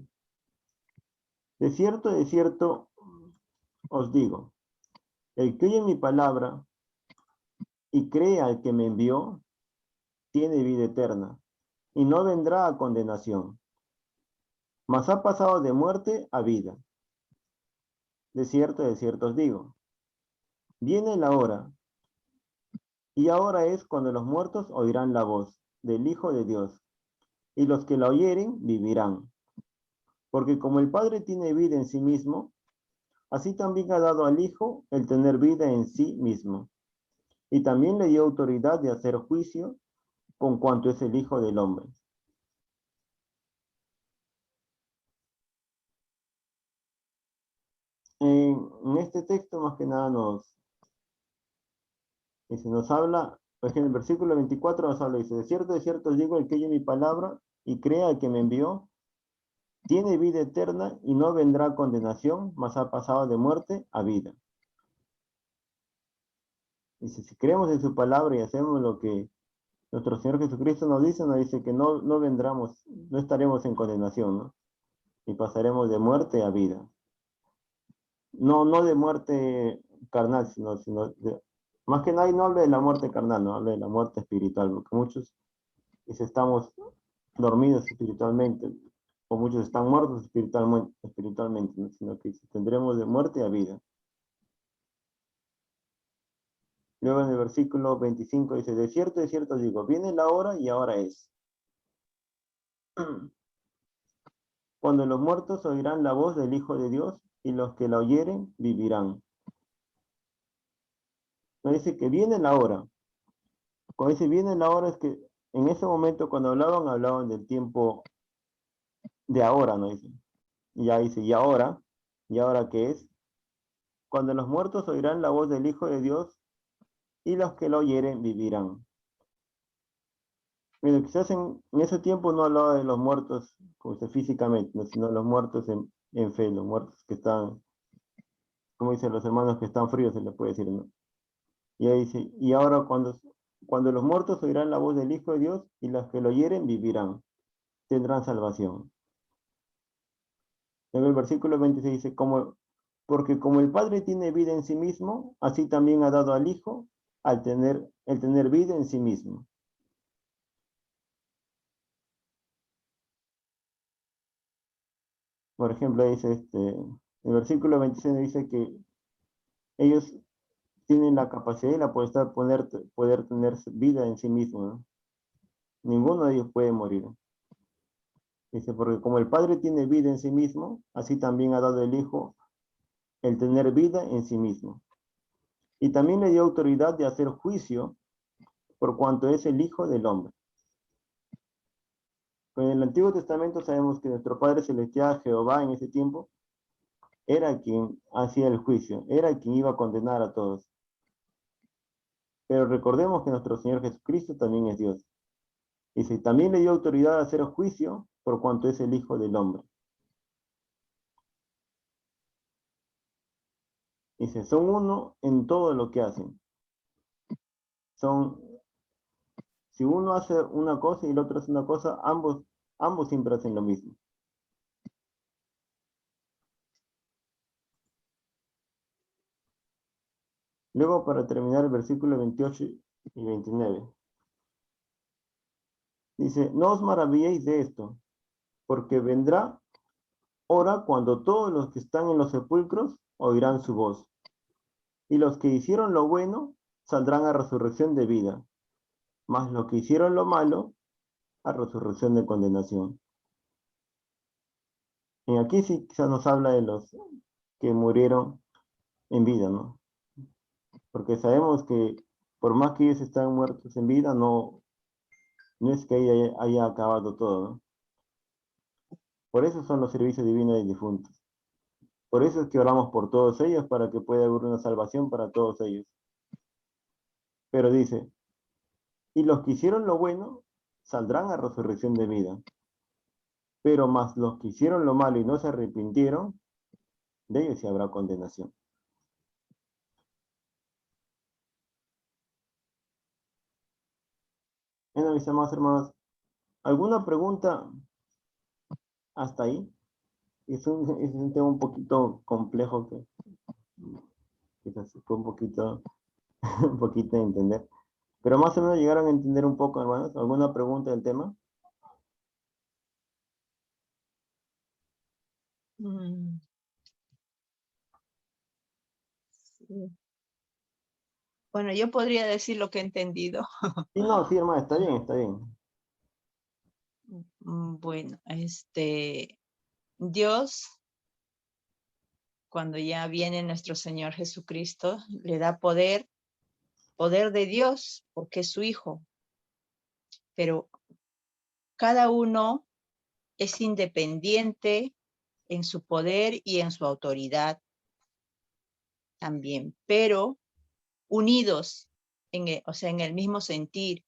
de cierto os digo, el que oye mi palabra y cree al que me envió, tiene vida eterna, y no vendrá a condenación, mas ha pasado de muerte a vida. De cierto os digo, viene la hora, y ahora es cuando los muertos oirán la voz del Hijo de Dios, y los que la oyeren vivirán. Porque como el Padre tiene vida en sí mismo, así también ha dado al Hijo el tener vida en sí mismo. Y también le dio autoridad de hacer juicio con cuanto es el Hijo del Hombre. En este texto más que nada nos habla, por ejemplo, en el versículo 24 nos habla, dice, de cierto os digo, el que oye mi palabra y crea al que me envió, tiene vida eterna y no vendrá condenación, mas ha pasado de muerte a vida. Dice, si creemos en su palabra y hacemos lo que nuestro Señor Jesucristo nos dice que no vendremos, no estaremos en condenación, ¿no? Y pasaremos de muerte a vida. No de muerte carnal, sino más que nadie no habla de la muerte carnal, no habla de la muerte espiritual, porque muchos estamos dormidos espiritualmente, o muchos están muertos espiritualmente, ¿no? Sino que tendremos de muerte a vida. Luego en el versículo 25 dice, de cierto digo, viene la hora y ahora es. Cuando los muertos oirán la voz del Hijo de Dios y los que la oyeren vivirán. nos dice que viene la hora. Cuando dice viene la hora es que en ese momento cuando hablaban del tiempo de ahora, ¿no? Dice. Y ya dice, ¿y ahora qué es? Cuando los muertos oirán la voz del Hijo de Dios y los que lo oyeren vivirán. Pero quizás en ese tiempo no hablaba de los muertos como dice, físicamente, ¿no? Sino los muertos en fe, los muertos que están, como dicen los hermanos que están fríos, se les puede decir, ¿no? Y ahí dice, y ahora cuando los muertos oirán la voz del Hijo de Dios y los que lo oyeren vivirán, tendrán salvación. En el versículo 26 dice, porque como el Padre tiene vida en sí mismo, así también ha dado al Hijo el tener vida en sí mismo. Por ejemplo, dice el versículo 26 dice que ellos tienen la capacidad y la potestad de poder tener vida en sí mismo, ¿no? Ninguno de ellos puede morir. Dice, porque como el Padre tiene vida en sí mismo, así también ha dado el Hijo el tener vida en sí mismo. Y también le dio autoridad de hacer juicio por cuanto es el Hijo del Hombre. Pues en el Antiguo Testamento sabemos que nuestro Padre Celestial, Jehová en ese tiempo, era quien hacía el juicio, era quien iba a condenar a todos. Pero recordemos que nuestro Señor Jesucristo también es Dios. Dice, también le dio autoridad de hacer juicio por cuanto es el Hijo del Hombre. Dice, son uno en todo lo que hacen. Si uno hace una cosa y el otro hace una cosa, ambos siempre hacen lo mismo. Luego, para terminar, el versículo 28 y 29. Dice, no os maravilléis de esto, porque vendrá hora cuando todos los que están en los sepulcros oirán su voz. Y los que hicieron lo bueno saldrán a resurrección de vida, mas los que hicieron lo malo a resurrección de condenación. Y aquí sí quizás nos habla de los que murieron en vida, ¿no? Porque sabemos que por más que ellos están muertos en vida, no es que haya acabado todo, ¿no? Por eso son los servicios divinos de difuntos. Por eso es que oramos por todos ellos, para que pueda haber una salvación para todos ellos. Pero dice, y los que hicieron lo bueno, saldrán a resurrección de vida. Pero más los que hicieron lo malo y no se arrepintieron, de ellos sí habrá condenación. Bueno, mis amados hermanos, ¿alguna pregunta hasta ahí? Es un tema un poquito complejo que quizás fue un poquito de entender. Pero más o menos llegaron a entender un poco, hermanos. ¿Alguna pregunta del tema? Mm, sí. Bueno, yo podría decir lo que he entendido. Sí, no, sí, hermano, está bien, está bien. Bueno, Dios, cuando ya viene nuestro Señor Jesucristo, le da poder de Dios, porque es su Hijo. Pero cada uno es independiente en su poder y en su autoridad también, pero unidos, o sea, en el mismo sentir,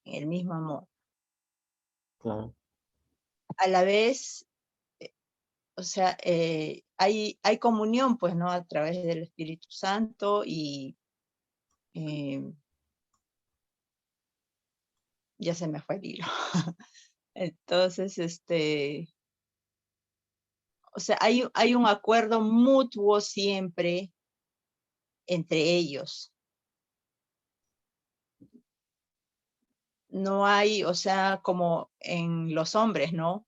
en el mismo amor. Claro. A la vez, o sea, hay comunión, pues, ¿no? A través del Espíritu Santo y ya se me fue el hilo. Entonces, o sea, hay un acuerdo mutuo siempre entre ellos. No hay, o sea, como en los hombres, ¿no?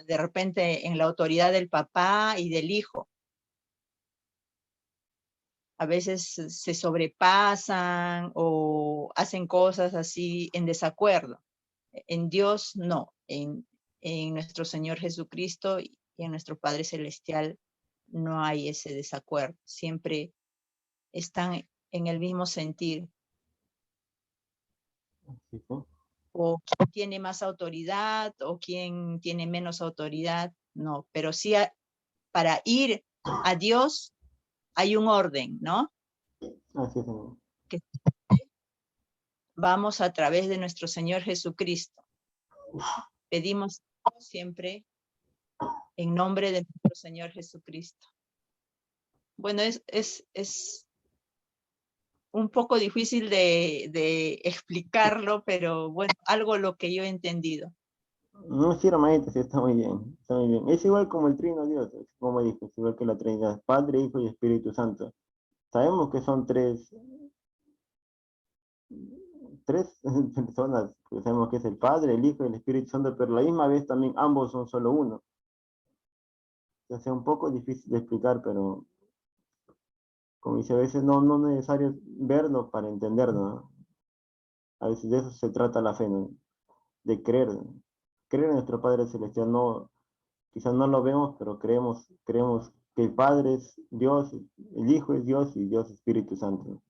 De repente, en la autoridad del papá y del hijo. A veces se sobrepasan o hacen cosas así en desacuerdo. En Dios, no. En nuestro Señor Jesucristo y en nuestro Padre Celestial, no hay ese desacuerdo. Siempre están en el mismo sentir. Sí, sí. O quién tiene más autoridad o quién tiene menos autoridad. No, pero sí para ir a Dios hay un orden, ¿no? Así es, Señor. Que vamos a través de nuestro Señor Jesucristo. Pedimos siempre en nombre de nuestro Señor Jesucristo. Bueno, es un poco difícil de explicarlo, pero bueno, algo lo que yo he entendido. No, sí, hermanita, sí, está muy bien, está muy bien. Es igual como el Trino Dios, es como dijo, es igual que la Trinidad, Padre, Hijo y Espíritu Santo. Sabemos que son tres personas, pues sabemos que es el Padre, el Hijo y el Espíritu Santo, pero a la misma vez también ambos son solo uno. O sea, un poco difícil de explicar, pero como dice, a veces no es necesario verlo para entenderlo, ¿no? A veces de eso se trata la fe, ¿no? De creer, ¿no? Creer en nuestro Padre Celestial, no, quizás no lo vemos, pero creemos que el Padre es Dios, el Hijo es Dios y Dios es Espíritu Santo.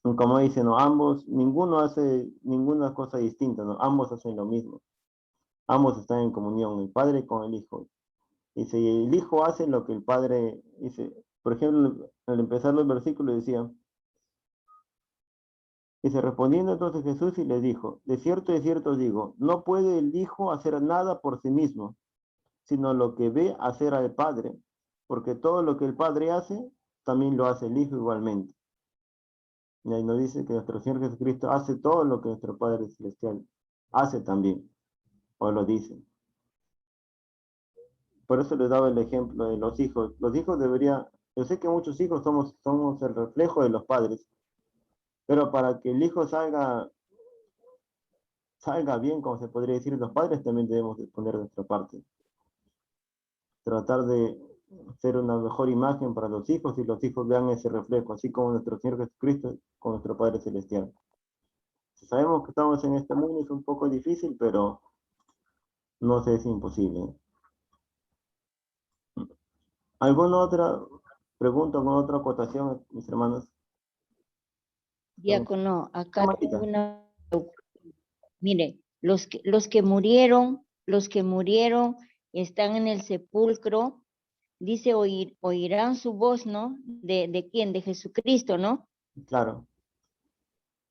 Y como dicen, ¿no? Ambos, ninguno hace ninguna cosa distinta, ¿no? Ambos hacen lo mismo. Ambos están en comunión, el Padre con el Hijo. Y si el Hijo hace lo que el Padre dice, por ejemplo, al empezar los versículos decía, dice, respondiendo entonces Jesús y les dijo, de cierto os digo, no puede el Hijo hacer nada por sí mismo, sino lo que ve hacer al Padre, porque todo lo que el Padre hace, también lo hace el Hijo igualmente. Y ahí nos dice que nuestro Señor Jesucristo hace todo lo que nuestro Padre Celestial hace también, o lo dice. Por eso les daba el ejemplo de los hijos. Los hijos deberían, yo sé que muchos hijos somos el reflejo de los padres, pero para que el hijo salga bien, como se podría decir, los padres también debemos de poner nuestra parte. Tratar de ser una mejor imagen para los hijos y los hijos vean ese reflejo, así como nuestro Señor Jesucristo con nuestro Padre Celestial. Sabemos que estamos en este mundo, es un poco difícil, pero no sé si es imposible. ¿Alguna otra pregunta, alguna otra acotación, mis hermanos? Diácono, acá Hermanita. tengo una... Mire, los que murieron están en el sepulcro. Dice, oirán su voz, ¿no? ¿De quién? De Jesucristo, ¿no? Claro.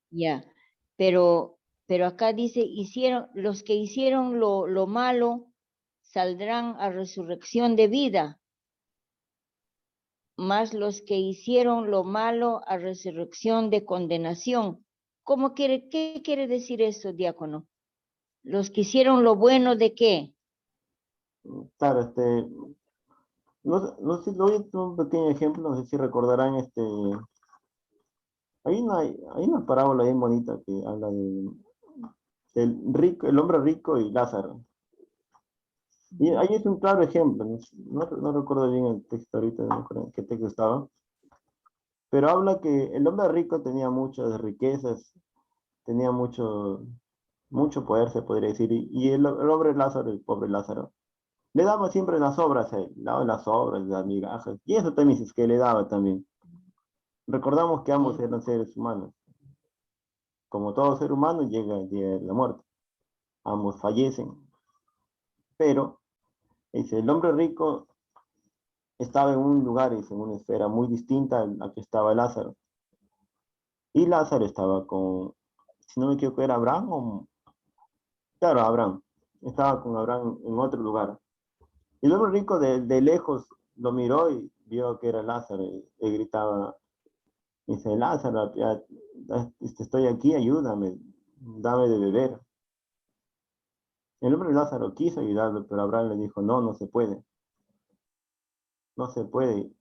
Ya, pero acá dice, los que hicieron lo malo saldrán a resurrección de vida, más los que hicieron lo malo a resurrección de condenación. ¿Qué quiere decir eso, diácono? Los que hicieron lo bueno, ¿de qué? Claro, no sé, doy un pequeño ejemplo, no sé si recordarán, hay una parábola bien bonita que habla el hombre rico y Lázaro. Y ahí es un claro ejemplo, no recuerdo bien el texto ahorita, no recuerdo en qué texto estaba, pero habla que el hombre rico tenía muchas riquezas, tenía mucho poder, se podría decir, y el hombre Lázaro, el pobre Lázaro, le daba siempre las obras a él, le daba las obras, las migajas, y eso también es que le daba también. Recordamos que ambos eran seres humanos. Como todo ser humano llega el día de la muerte. Ambos fallecen. Pero, dice, el hombre rico estaba en un lugar, en una esfera muy distinta a la que estaba Lázaro. Y Lázaro estaba con, si no me equivoco, era Abraham o... Claro, Abraham. Estaba con Abraham en otro lugar. Y el hombre rico de lejos lo miró y vio que era Lázaro y gritaba, dice, Lázaro, estoy aquí, ayúdame, dame de beber. El hombre Lázaro quiso ayudarlo, pero Abraham le dijo, no se puede. No se puede.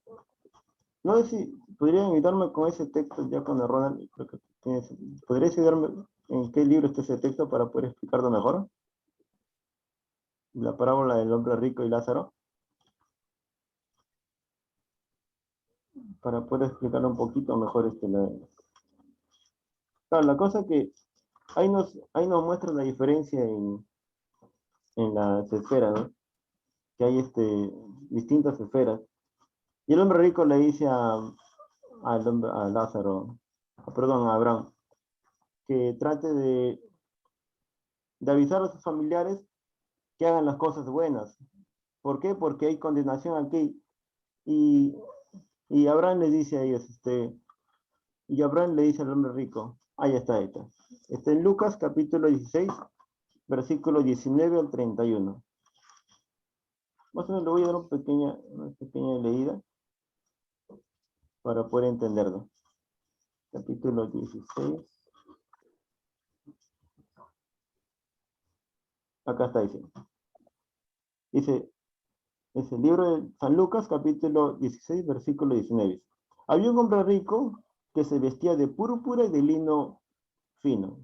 No sé si podrían ayudarme con ese texto ya con Ronald. Creo que ¿podrías ayudarme en qué libro está ese texto para poder explicarlo mejor? La parábola del hombre rico y Lázaro. Para poder explicarlo un poquito mejor. Claro, la cosa que ahí nos muestra la diferencia en las esferas, ¿no? que hay distintas esferas. Y el hombre rico le dice a Lázaro, perdón, a Abraham, que trate de avisar a sus familiares que hagan las cosas buenas. ¿Por qué? Porque hay condenación aquí. Y Abraham le dice a ellos, y Abraham le dice al hombre rico, ahí está, ahí está. Está en Lucas capítulo 16, versículo 19 al 31. Más o menos le voy a dar una pequeña leída para poder entenderlo. Capítulo 16. Acá está diciendo. Dice, es el libro de San Lucas, capítulo 16, versículo 19. Había un hombre rico que se vestía de púrpura y de lino fino,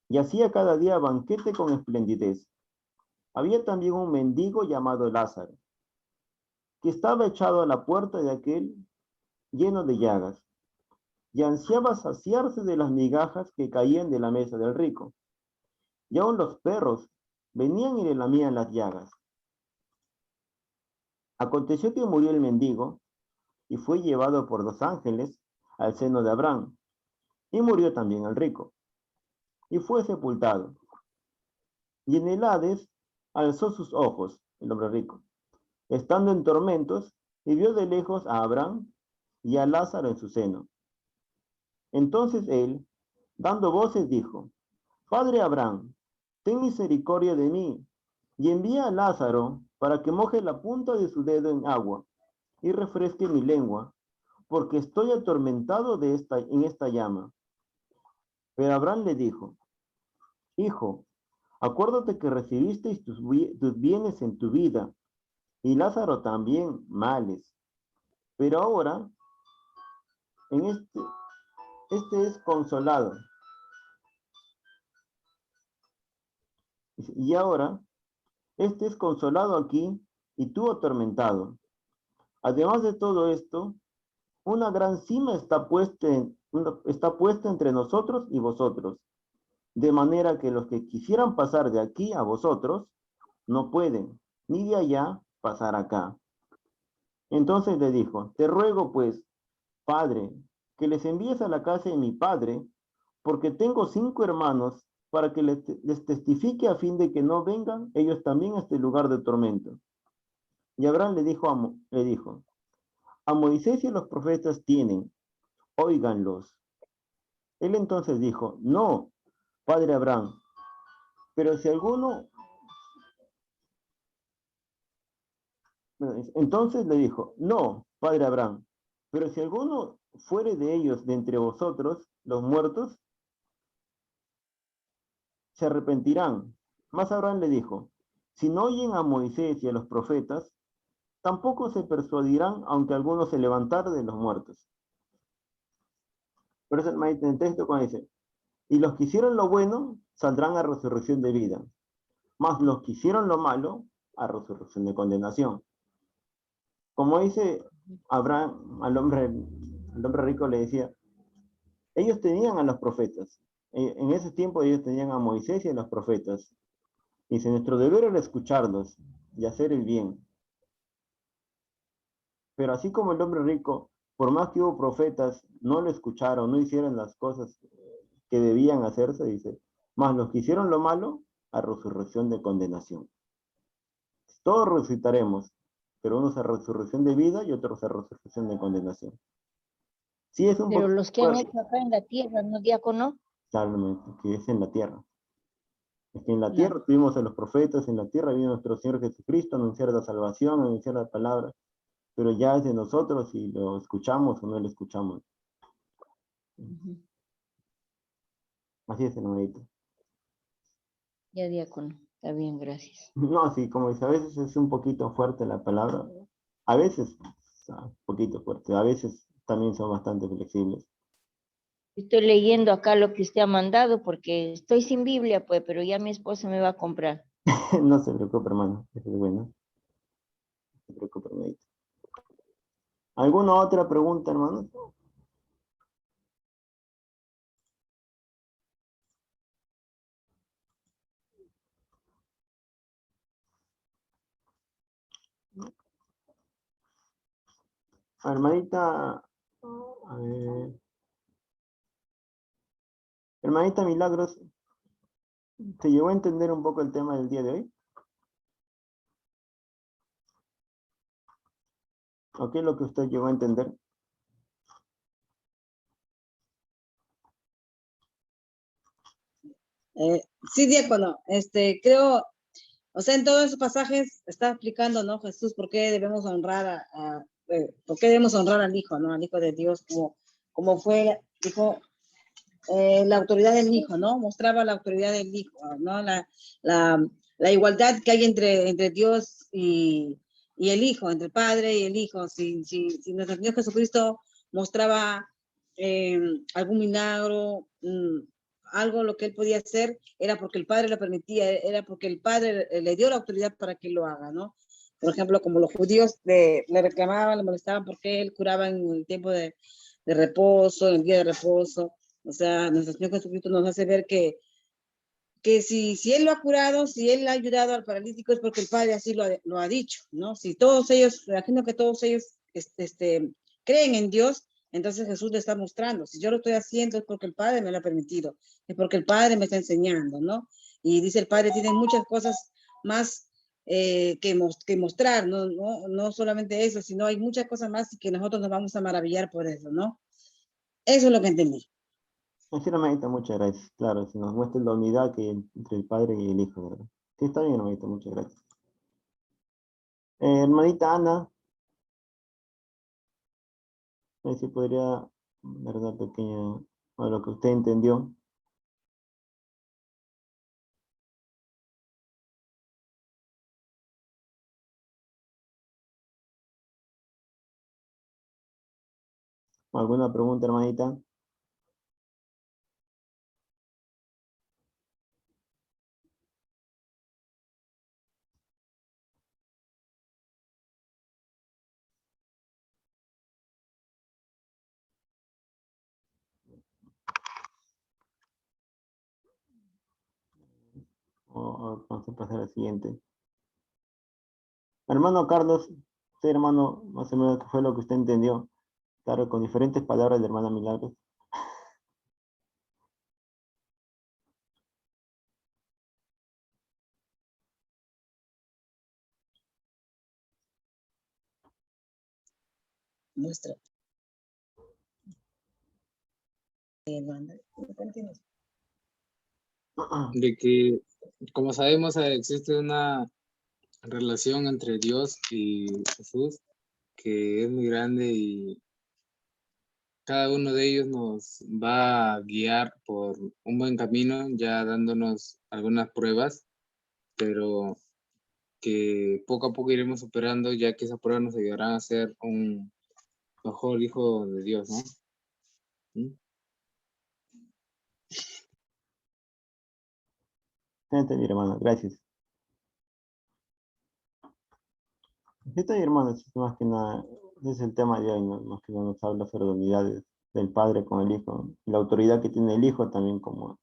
y hacía cada día banquete con esplendidez. Había también un mendigo llamado Lázaro, que estaba echado a la puerta de aquel lleno de llagas, y ansiaba saciarse de las migajas que caían de la mesa del rico. Y aun los perros venían y le lamían las llagas. Aconteció que murió el mendigo, y fue llevado por 2 ángeles al seno de Abraham, y murió también el rico, y fue sepultado. Y en el Hades alzó sus ojos, el hombre rico, estando en tormentos, y vio de lejos a Abraham y a Lázaro en su seno. Entonces él, dando voces, dijo, Padre Abraham, ten misericordia de mí, y envía a Lázaro para que moje la punta de su dedo en agua, y refresque mi lengua, porque estoy atormentado en esta llama. Pero Abraham le dijo, Hijo, acuérdate que recibisteis tus bienes en tu vida, y Lázaro también males. Pero ahora, en este es consolado. Y ahora, este es consolado aquí, y tú atormentado. Además de todo esto, una gran cima está puesta entre nosotros y vosotros, de manera que los que quisieran pasar de aquí a vosotros, no pueden, ni de allá pasar acá. Entonces le dijo, te ruego pues, Padre, que les envíes a la casa de mi padre, porque tengo 5 hermanos, para que les testifique a fin de que no vengan ellos también a este lugar de tormento. Y Abraham le dijo, a Moisés y a los profetas tienen, óiganlos. Él entonces dijo, no, Padre Abraham, pero si alguno... Entonces le dijo, no, Padre Abraham, pero si alguno fuere de ellos de entre vosotros, los muertos, se arrepentirán. Mas Abraham le dijo, si no oyen a Moisés y a los profetas, tampoco se persuadirán, aunque alguno se levantara de los muertos. Por eso en el texto cuando dice, y los que hicieron lo bueno, saldrán a resurrección de vida, mas los que hicieron lo malo, a resurrección de condenación. Como dice Abraham al hombre rico le decía, ellos tenían a los profetas. En ese tiempo ellos tenían a Moisés y a los profetas. Dice, nuestro deber era escucharlos y hacer el bien. Pero así como el hombre rico, por más que hubo profetas, no lo escucharon, no hicieron las cosas que debían hacerse, dice, más los que hicieron lo malo, a resurrección de condenación. Todos resucitaremos, pero unos a resurrección de vida y otros a resurrección de condenación. Sí, es un Pero poco los que han fuerte, hecho acá en la tierra, ¿no, diácono? claramente, que es en la tierra. Es que en la Claro. tierra tuvimos a los profetas, en la tierra vino nuestro Señor Jesucristo a anunciar la salvación, a anunciar la palabra, pero ya es de nosotros si lo escuchamos o no lo escuchamos. Ujú. Así es, hermanito. Ya, diácono. Está bien, gracias. No, sí, como dice, a veces es un poquito fuerte la palabra, a veces, o sea, un poquito fuerte, a veces también son bastante flexibles. Estoy leyendo acá lo que usted ha mandado porque estoy sin Biblia, pues, pero ya mi esposa me va a comprar. No se preocupe, hermano, eso es bueno. No se preocupe, hermanito. ¿Alguna otra pregunta, hermano? Hermanita, a ver, hermanita Milagros, ¿te llegó a entender un poco el tema del día de hoy? ¿O qué es lo que usted llegó a entender? Sí, diácono, creo, o sea, en todos esos pasajes está explicando, ¿no? Jesús, por qué debemos honrar por qué debemos honrar al Hijo, ¿no? Al Hijo de Dios, como fue, dijo, la autoridad del Hijo, ¿no? Mostraba la autoridad del Hijo, ¿no? La, la igualdad que hay entre Dios y el Hijo, entre el Padre y el Hijo. Si nuestro Señor Jesucristo mostraba algún milagro, algo lo que él podía hacer, era porque el Padre lo permitía, era porque el Padre le dio la autoridad para que lo haga, ¿no? Por ejemplo, como los judíos le reclamaban, le molestaban porque él curaba en el tiempo de reposo, en el día de reposo. O sea, nuestro Señor Jesucristo nos hace ver que si Él lo ha curado, si Él ha ayudado al paralítico, es porque el Padre así lo ha dicho, ¿no? Si todos ellos, me imagino que todos ellos creen en Dios, entonces Jesús le está mostrando. Si yo lo estoy haciendo es porque el Padre me lo ha permitido, es porque el Padre me está enseñando, ¿no? Y dice el Padre, tiene muchas cosas más que mostrar, no solamente eso, sino hay muchas cosas más y que nosotros nos vamos a maravillar por eso, ¿no? Eso es lo que entendí. Sí, hermanita, muchas gracias. Claro, se nos muestra la unidad que entre el Padre y el Hijo, ¿verdad? Sí, está bien, hermanita, muchas gracias. Hermanita Ana, a ver si podría dar una pequeña, a lo que usted entendió. ¿Alguna pregunta, hermanita? Vamos a pasar al siguiente. Hermano Carlos, sí, hermano, más o menos qué fue lo que usted entendió. Claro, con diferentes palabras de hermana Milagros. Muestra. De que, como sabemos, existe una relación entre Dios y Jesús que es muy grande y cada uno de ellos nos va a guiar por un buen camino, ya dándonos algunas pruebas, pero que poco a poco iremos superando, ya que esas pruebas nos ayudarán a ser un mejor hijo de Dios, ¿no? ¿Mm? Sí, entendí, hermano, gracias. Sí, está bien, hermano, sí, más que nada, ese es el tema de hoy, ¿no? Más que nada nos habla sobre la unidad del Padre con el Hijo, y la autoridad que tiene el Hijo también como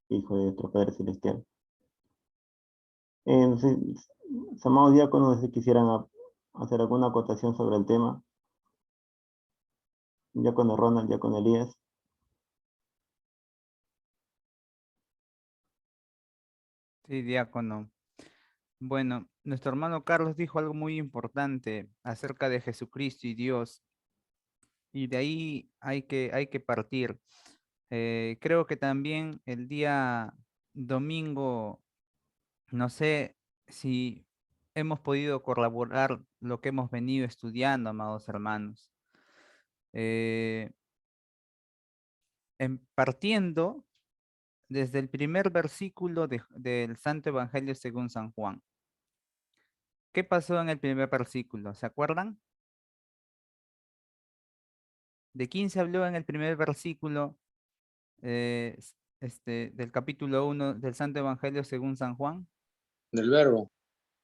Hijo de nuestro Padre Celestial. No sé, amados diáconos, no sé si quisieran hacer alguna acotación sobre el tema, ya con Ronald, ya con Elías. Sí, diácono. Bueno, nuestro hermano Carlos dijo algo muy importante acerca de Jesucristo y Dios, y de ahí hay que partir. Creo que también el día domingo, no sé si hemos podido corroborar lo que hemos venido estudiando, amados hermanos. Eh, Partiendo desde el primer versículo del Santo Evangelio según San Juan. ¿Qué pasó en el primer versículo? ¿Se acuerdan? ¿De quién se habló en el primer versículo del capítulo 1 del Santo Evangelio según San Juan? Del verbo,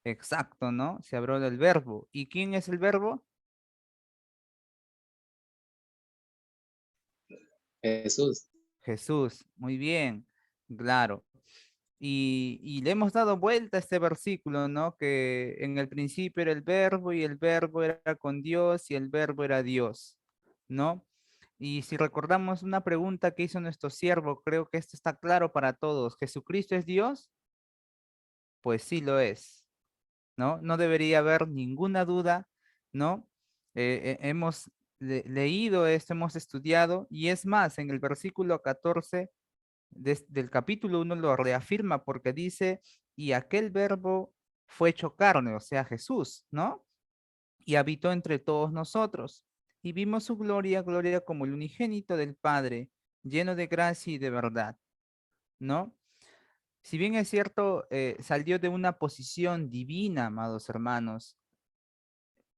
Exacto, ¿no? Se habló del verbo. ¿Y quién es el verbo? Jesús. Jesús. Muy bien, claro. Y le hemos dado vuelta a este versículo, ¿no? Que en el principio era el verbo y el verbo era con Dios y el verbo era Dios, ¿no? Y si recordamos una pregunta que hizo nuestro siervo, creo que esto está claro para todos. ¿Jesucristo es Dios? Pues sí lo es, ¿no? No debería haber ninguna duda, ¿no? Hemos leído esto, hemos estudiado, y es más, en el versículo 14 del capítulo 1 lo reafirma porque dice, y aquel verbo fue hecho carne, o sea, Jesús, ¿no? Y habitó entre todos nosotros, y vimos su gloria, gloria como el unigénito del Padre, lleno de gracia y de verdad, ¿no? Si bien es cierto, salió de una posición divina, amados hermanos,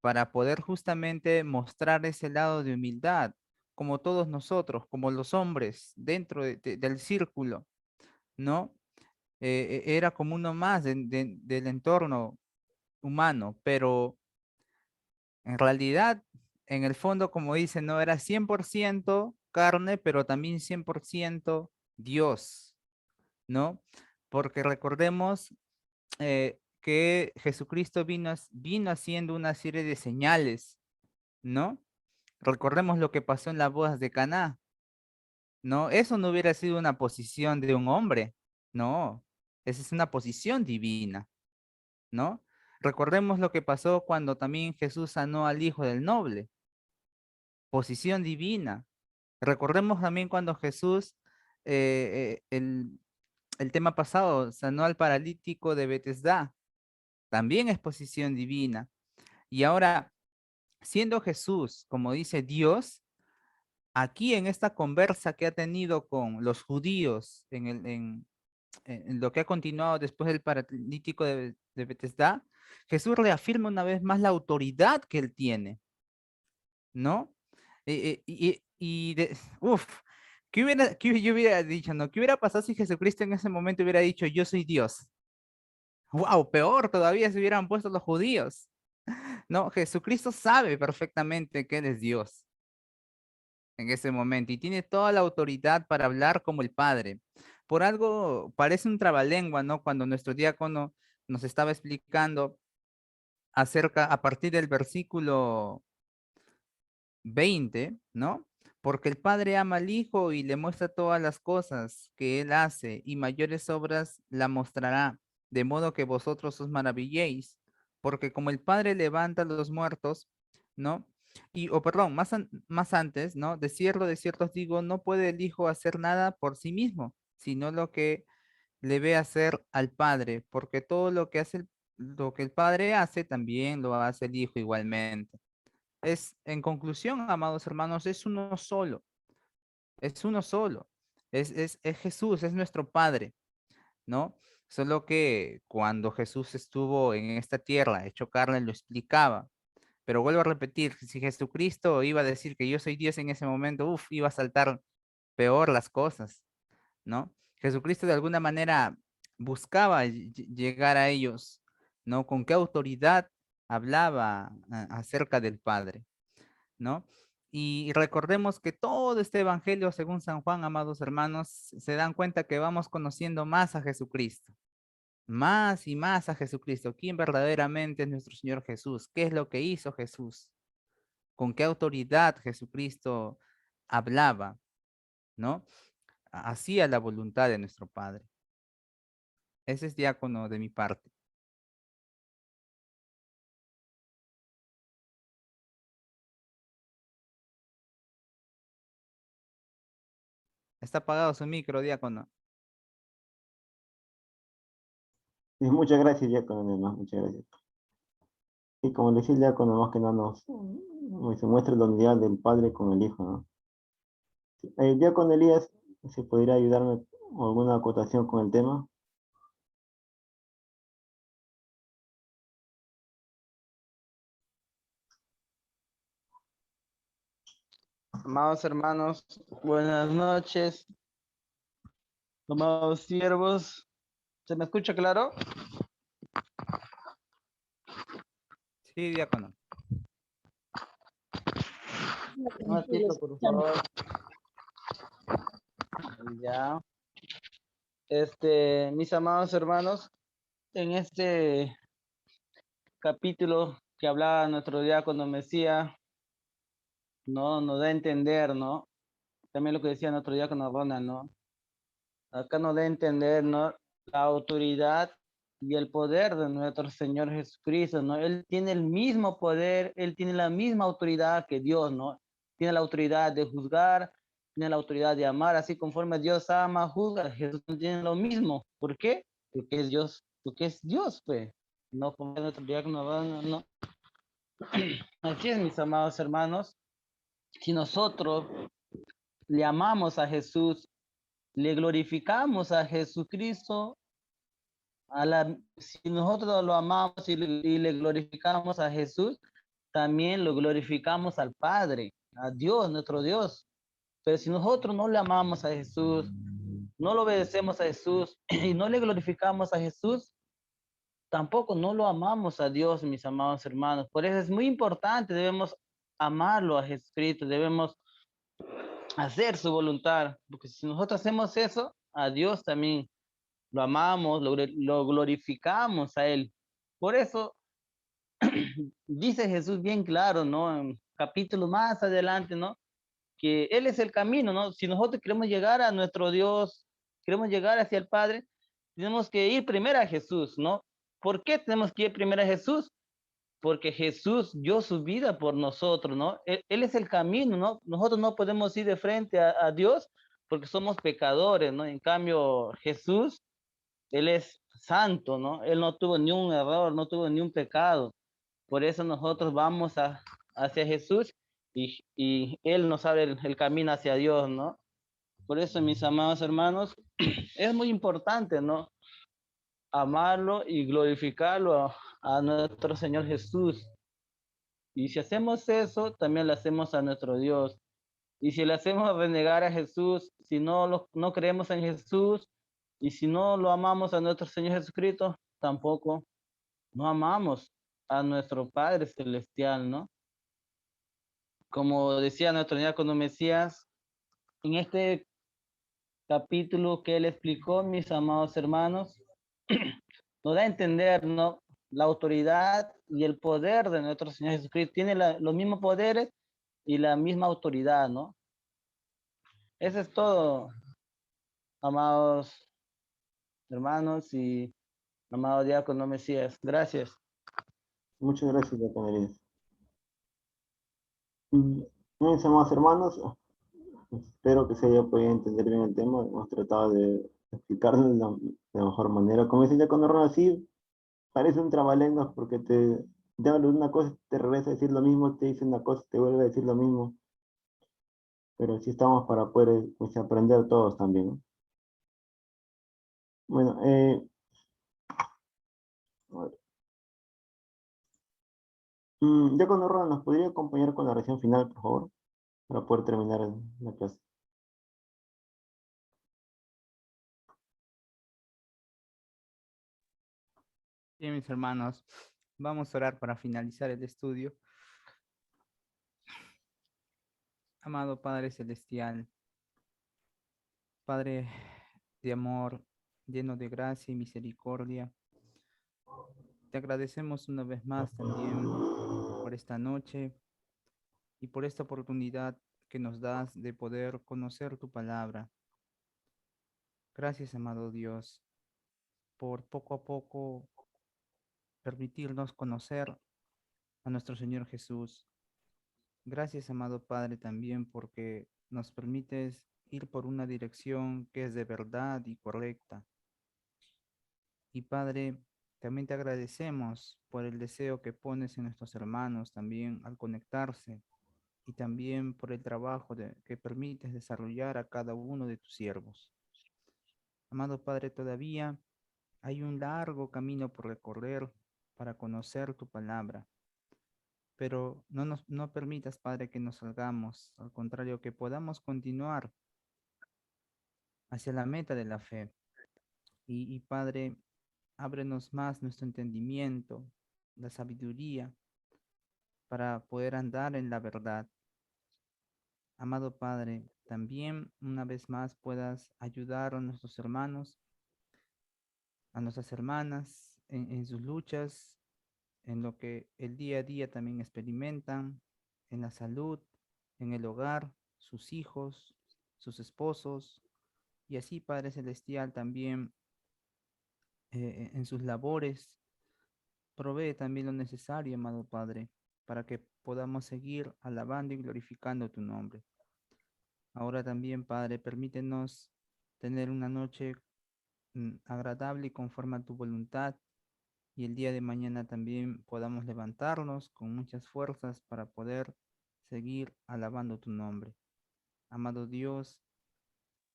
para poder justamente mostrar ese lado de humildad, como todos nosotros, como los hombres dentro del círculo, ¿no? Era como uno más del entorno humano, pero en realidad, en el fondo, como dicen, no era 100% carne, pero también 100% Dios, ¿no? Porque recordemos que Jesucristo vino haciendo una serie de señales, ¿no? Recordemos lo que pasó en las bodas de Caná, ¿no? Eso no hubiera sido una posición de un hombre, no, esa es una posición divina, ¿no? Recordemos lo que pasó cuando también Jesús sanó al hijo del noble, posición divina. Recordemos también cuando Jesús, el tema pasado, sanó al paralítico de Betesda, también es posición divina. Y ahora, siendo Jesús, como dice Dios, aquí en esta conversa que ha tenido con los judíos, en lo que ha continuado después del paralítico de Betesda, Jesús reafirma una vez más la autoridad que él tiene, ¿no? Uf, ¿qué yo hubiera dicho, no? ¿Qué hubiera pasado si Jesucristo en ese momento hubiera dicho, yo soy Dios? Wow, peor todavía se hubieran puesto los judíos. No, Jesucristo sabe perfectamente que Él es Dios en ese momento y tiene toda la autoridad para hablar como el Padre. Por algo parece un trabalengua, ¿no? Cuando nuestro diácono nos estaba explicando acerca, a partir del versículo 20, ¿no? Porque el Padre ama al Hijo y le muestra todas las cosas que Él hace y mayores obras la mostrará, de modo que vosotros os maravilléis, porque como el Padre levanta a los muertos, ¿no? Y, o perdón, más antes, ¿no? De cierto os digo, no puede el Hijo hacer nada por sí mismo, sino lo que le ve hacer al Padre, porque todo lo que hace lo que el Padre hace, también lo hace el Hijo igualmente. En conclusión, amados hermanos, es uno solo, es uno solo, es Jesús, es nuestro Padre, ¿no? Solo que cuando Jesús estuvo en esta tierra, hecho carne, lo explicaba. Pero vuelvo a repetir, si Jesucristo iba a decir que yo soy Dios en ese momento, iba a saltar peor las cosas, ¿no? Jesucristo de alguna manera buscaba llegar a ellos, ¿no? Con qué autoridad hablaba acerca del Padre, ¿no? Y recordemos que todo este evangelio, según San Juan, amados hermanos, se dan cuenta que vamos conociendo más a Jesucristo, más y más a Jesucristo. ¿Quién verdaderamente es nuestro Señor Jesús? ¿Qué es lo que hizo Jesús? ¿Con qué autoridad Jesucristo hablaba? ¿No? Hacía la voluntad de nuestro Padre. Ese es diácono de mi parte. Está apagado su micro, diácono. Y muchas gracias, diácono, además, muchas gracias. Y como decía el diácono, más que nada se muestra la unidad del Padre con el Hijo, ¿no? El diácono Elías, si pudiera ayudarme con alguna acotación con el tema. Amados hermanos, buenas noches. Amados siervos, ¿se me escucha claro? Sí, diácono. Un ratito, por favor. Ya. Mis amados hermanos, en este capítulo que hablaba nuestro diácono Mesías, ¿no? Nos da a entender, ¿no? También lo que decía nuestro diácono Ronald, ¿no? Acá nos da a entender, ¿no? La autoridad y el poder de nuestro Señor Jesucristo, ¿no? Él tiene el mismo poder, Él tiene la misma autoridad que Dios, ¿no? Tiene la autoridad de juzgar, tiene la autoridad de amar, así conforme Dios ama, juzga, Jesús tiene lo mismo. ¿Por qué? Porque es Dios, pues. No como nuestro diácono, no. Así es, mis amados hermanos. Si nosotros le amamos a Jesús, le glorificamos a Jesucristo, si nosotros lo amamos y le glorificamos a Jesús, también lo glorificamos al Padre, a Dios, nuestro Dios. Pero si nosotros no le amamos a Jesús, no lo obedecemos a Jesús y no le glorificamos a Jesús, tampoco no lo amamos a Dios, mis amados hermanos. Por eso es muy importante, debemos amarlo a Jesucristo, debemos hacer su voluntad, porque si nosotros hacemos eso, a Dios también lo amamos, lo glorificamos a Él. Por eso dice Jesús bien claro, ¿no? En capítulo más adelante, ¿no? Que Él es el camino, ¿no? Si nosotros queremos llegar a nuestro Dios, queremos llegar hacia el Padre, tenemos que ir primero a Jesús, ¿no? ¿Por qué tenemos que ir primero a Jesús? Porque Jesús dio su vida por nosotros, ¿no? Él es el camino, ¿no? Nosotros no podemos ir de frente a Dios porque somos pecadores, ¿no? En cambio, Jesús, Él es santo, ¿no? Él no tuvo ni un error, no tuvo ni un pecado. Por eso nosotros vamos hacia Jesús y Él nos abre el camino hacia Dios, ¿no? Por eso, mis amados hermanos, es muy importante, ¿no? Amarlo y glorificarlo a nuestro Señor Jesús. Y si hacemos eso, también lo hacemos a nuestro Dios. Y si le hacemos renegar a Jesús, si no creemos en Jesús, y si no lo amamos a nuestro Señor Jesucristo, tampoco no amamos a nuestro Padre Celestial, ¿no? Como decía nuestro diácono Mesías, en este capítulo que él explicó, mis amados hermanos, nos da a entender, ¿no? La autoridad y el poder de nuestro Señor Jesucristo. Tiene los mismos poderes y la misma autoridad, ¿no? Eso es todo, amados hermanos y amado diácono Mesías. Gracias. Muchas gracias, diácono Elías. Mis amados hermanos, espero que se haya podido entender bien el tema. Hemos tratado de explicarlo de la mejor manera. Como dice el diácono Ronald, sí, parece un trabalenguas porque te habla de una cosa, te regresa a decir lo mismo, te dice una cosa, te vuelve a decir lo mismo. Pero sí estamos para poder pues, aprender todos también, ¿no? Bueno, diácono Ronald, ¿nos podría acompañar con la oración final, por favor? Para poder terminar la clase. Bien, mis hermanos, vamos a orar para finalizar el estudio. Amado Padre Celestial, Padre de amor, lleno de gracia y misericordia, te agradecemos una vez más también por esta noche y por esta oportunidad que nos das de poder conocer tu palabra. Gracias, amado Dios, por poco a poco permitirnos conocer a nuestro Señor Jesús. Gracias, amado Padre, también porque nos permites ir por una dirección que es de verdad y correcta. Y Padre, también te agradecemos por el deseo que pones en nuestros hermanos también al conectarse y también por el trabajo que permites desarrollar a cada uno de tus siervos. Amado Padre, todavía hay un largo camino por recorrer para conocer tu palabra, pero no permitas, Padre, que nos salgamos, al contrario, que podamos continuar hacia la meta de la fe. Y Padre, ábrenos más nuestro entendimiento, la sabiduría, para poder andar en la verdad. Amado Padre, también una vez más puedas ayudar a nuestros hermanos a nuestras hermanas en sus luchas, en lo que el día a día también experimentan, en la salud, en el hogar, sus hijos, sus esposos, y así, Padre Celestial, también en sus labores. Provee también lo necesario, amado Padre, para que podamos seguir alabando y glorificando tu nombre. Ahora también, Padre, permítenos tener una noche agradable y conforme a tu voluntad, y el día de mañana también podamos levantarnos con muchas fuerzas para poder seguir alabando tu nombre. Amado Dios,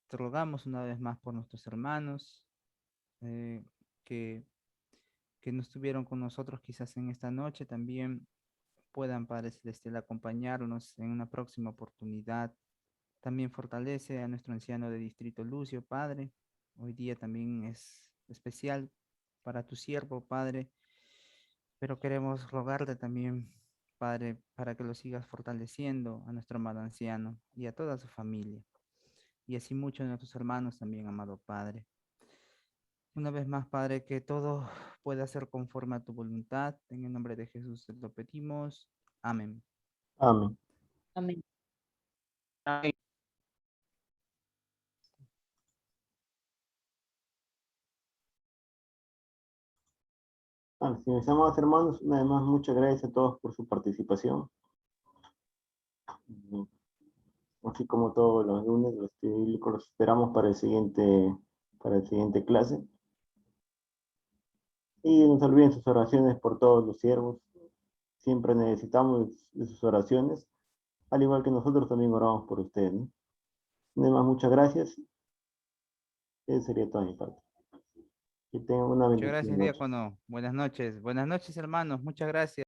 te rogamos una vez más por nuestros hermanos eh, que, que no estuvieron con nosotros quizás en esta noche, también puedan, Padre Celestial, acompañarnos en una próxima oportunidad. También fortalece a nuestro anciano de distrito Lucio, Padre. Hoy día también es especial para tu siervo, Padre, pero queremos rogarte también, Padre, para que lo sigas fortaleciendo a nuestro amado anciano y a toda su familia, y así muchos de nuestros hermanos también, amado Padre. Una vez más, Padre, que todo pueda ser conforme a tu voluntad. En el nombre de Jesús te lo pedimos. Amén. Amén. Amén. Así mis amados hermanos, una vez más, muchas gracias a todos por su participación. Así como todos los lunes, los bíblicos los esperamos para el siguiente clase. Y no se olviden sus oraciones por todos los siervos. Siempre necesitamos de sus oraciones, al igual que nosotros también oramos por ustedes, ¿no? Una vez más, muchas gracias. Eso sería toda mi parte. Que tengan una Muchas bendecida gracias, noche. diácono. Buenas noches. Buenas noches, hermanos. Muchas gracias.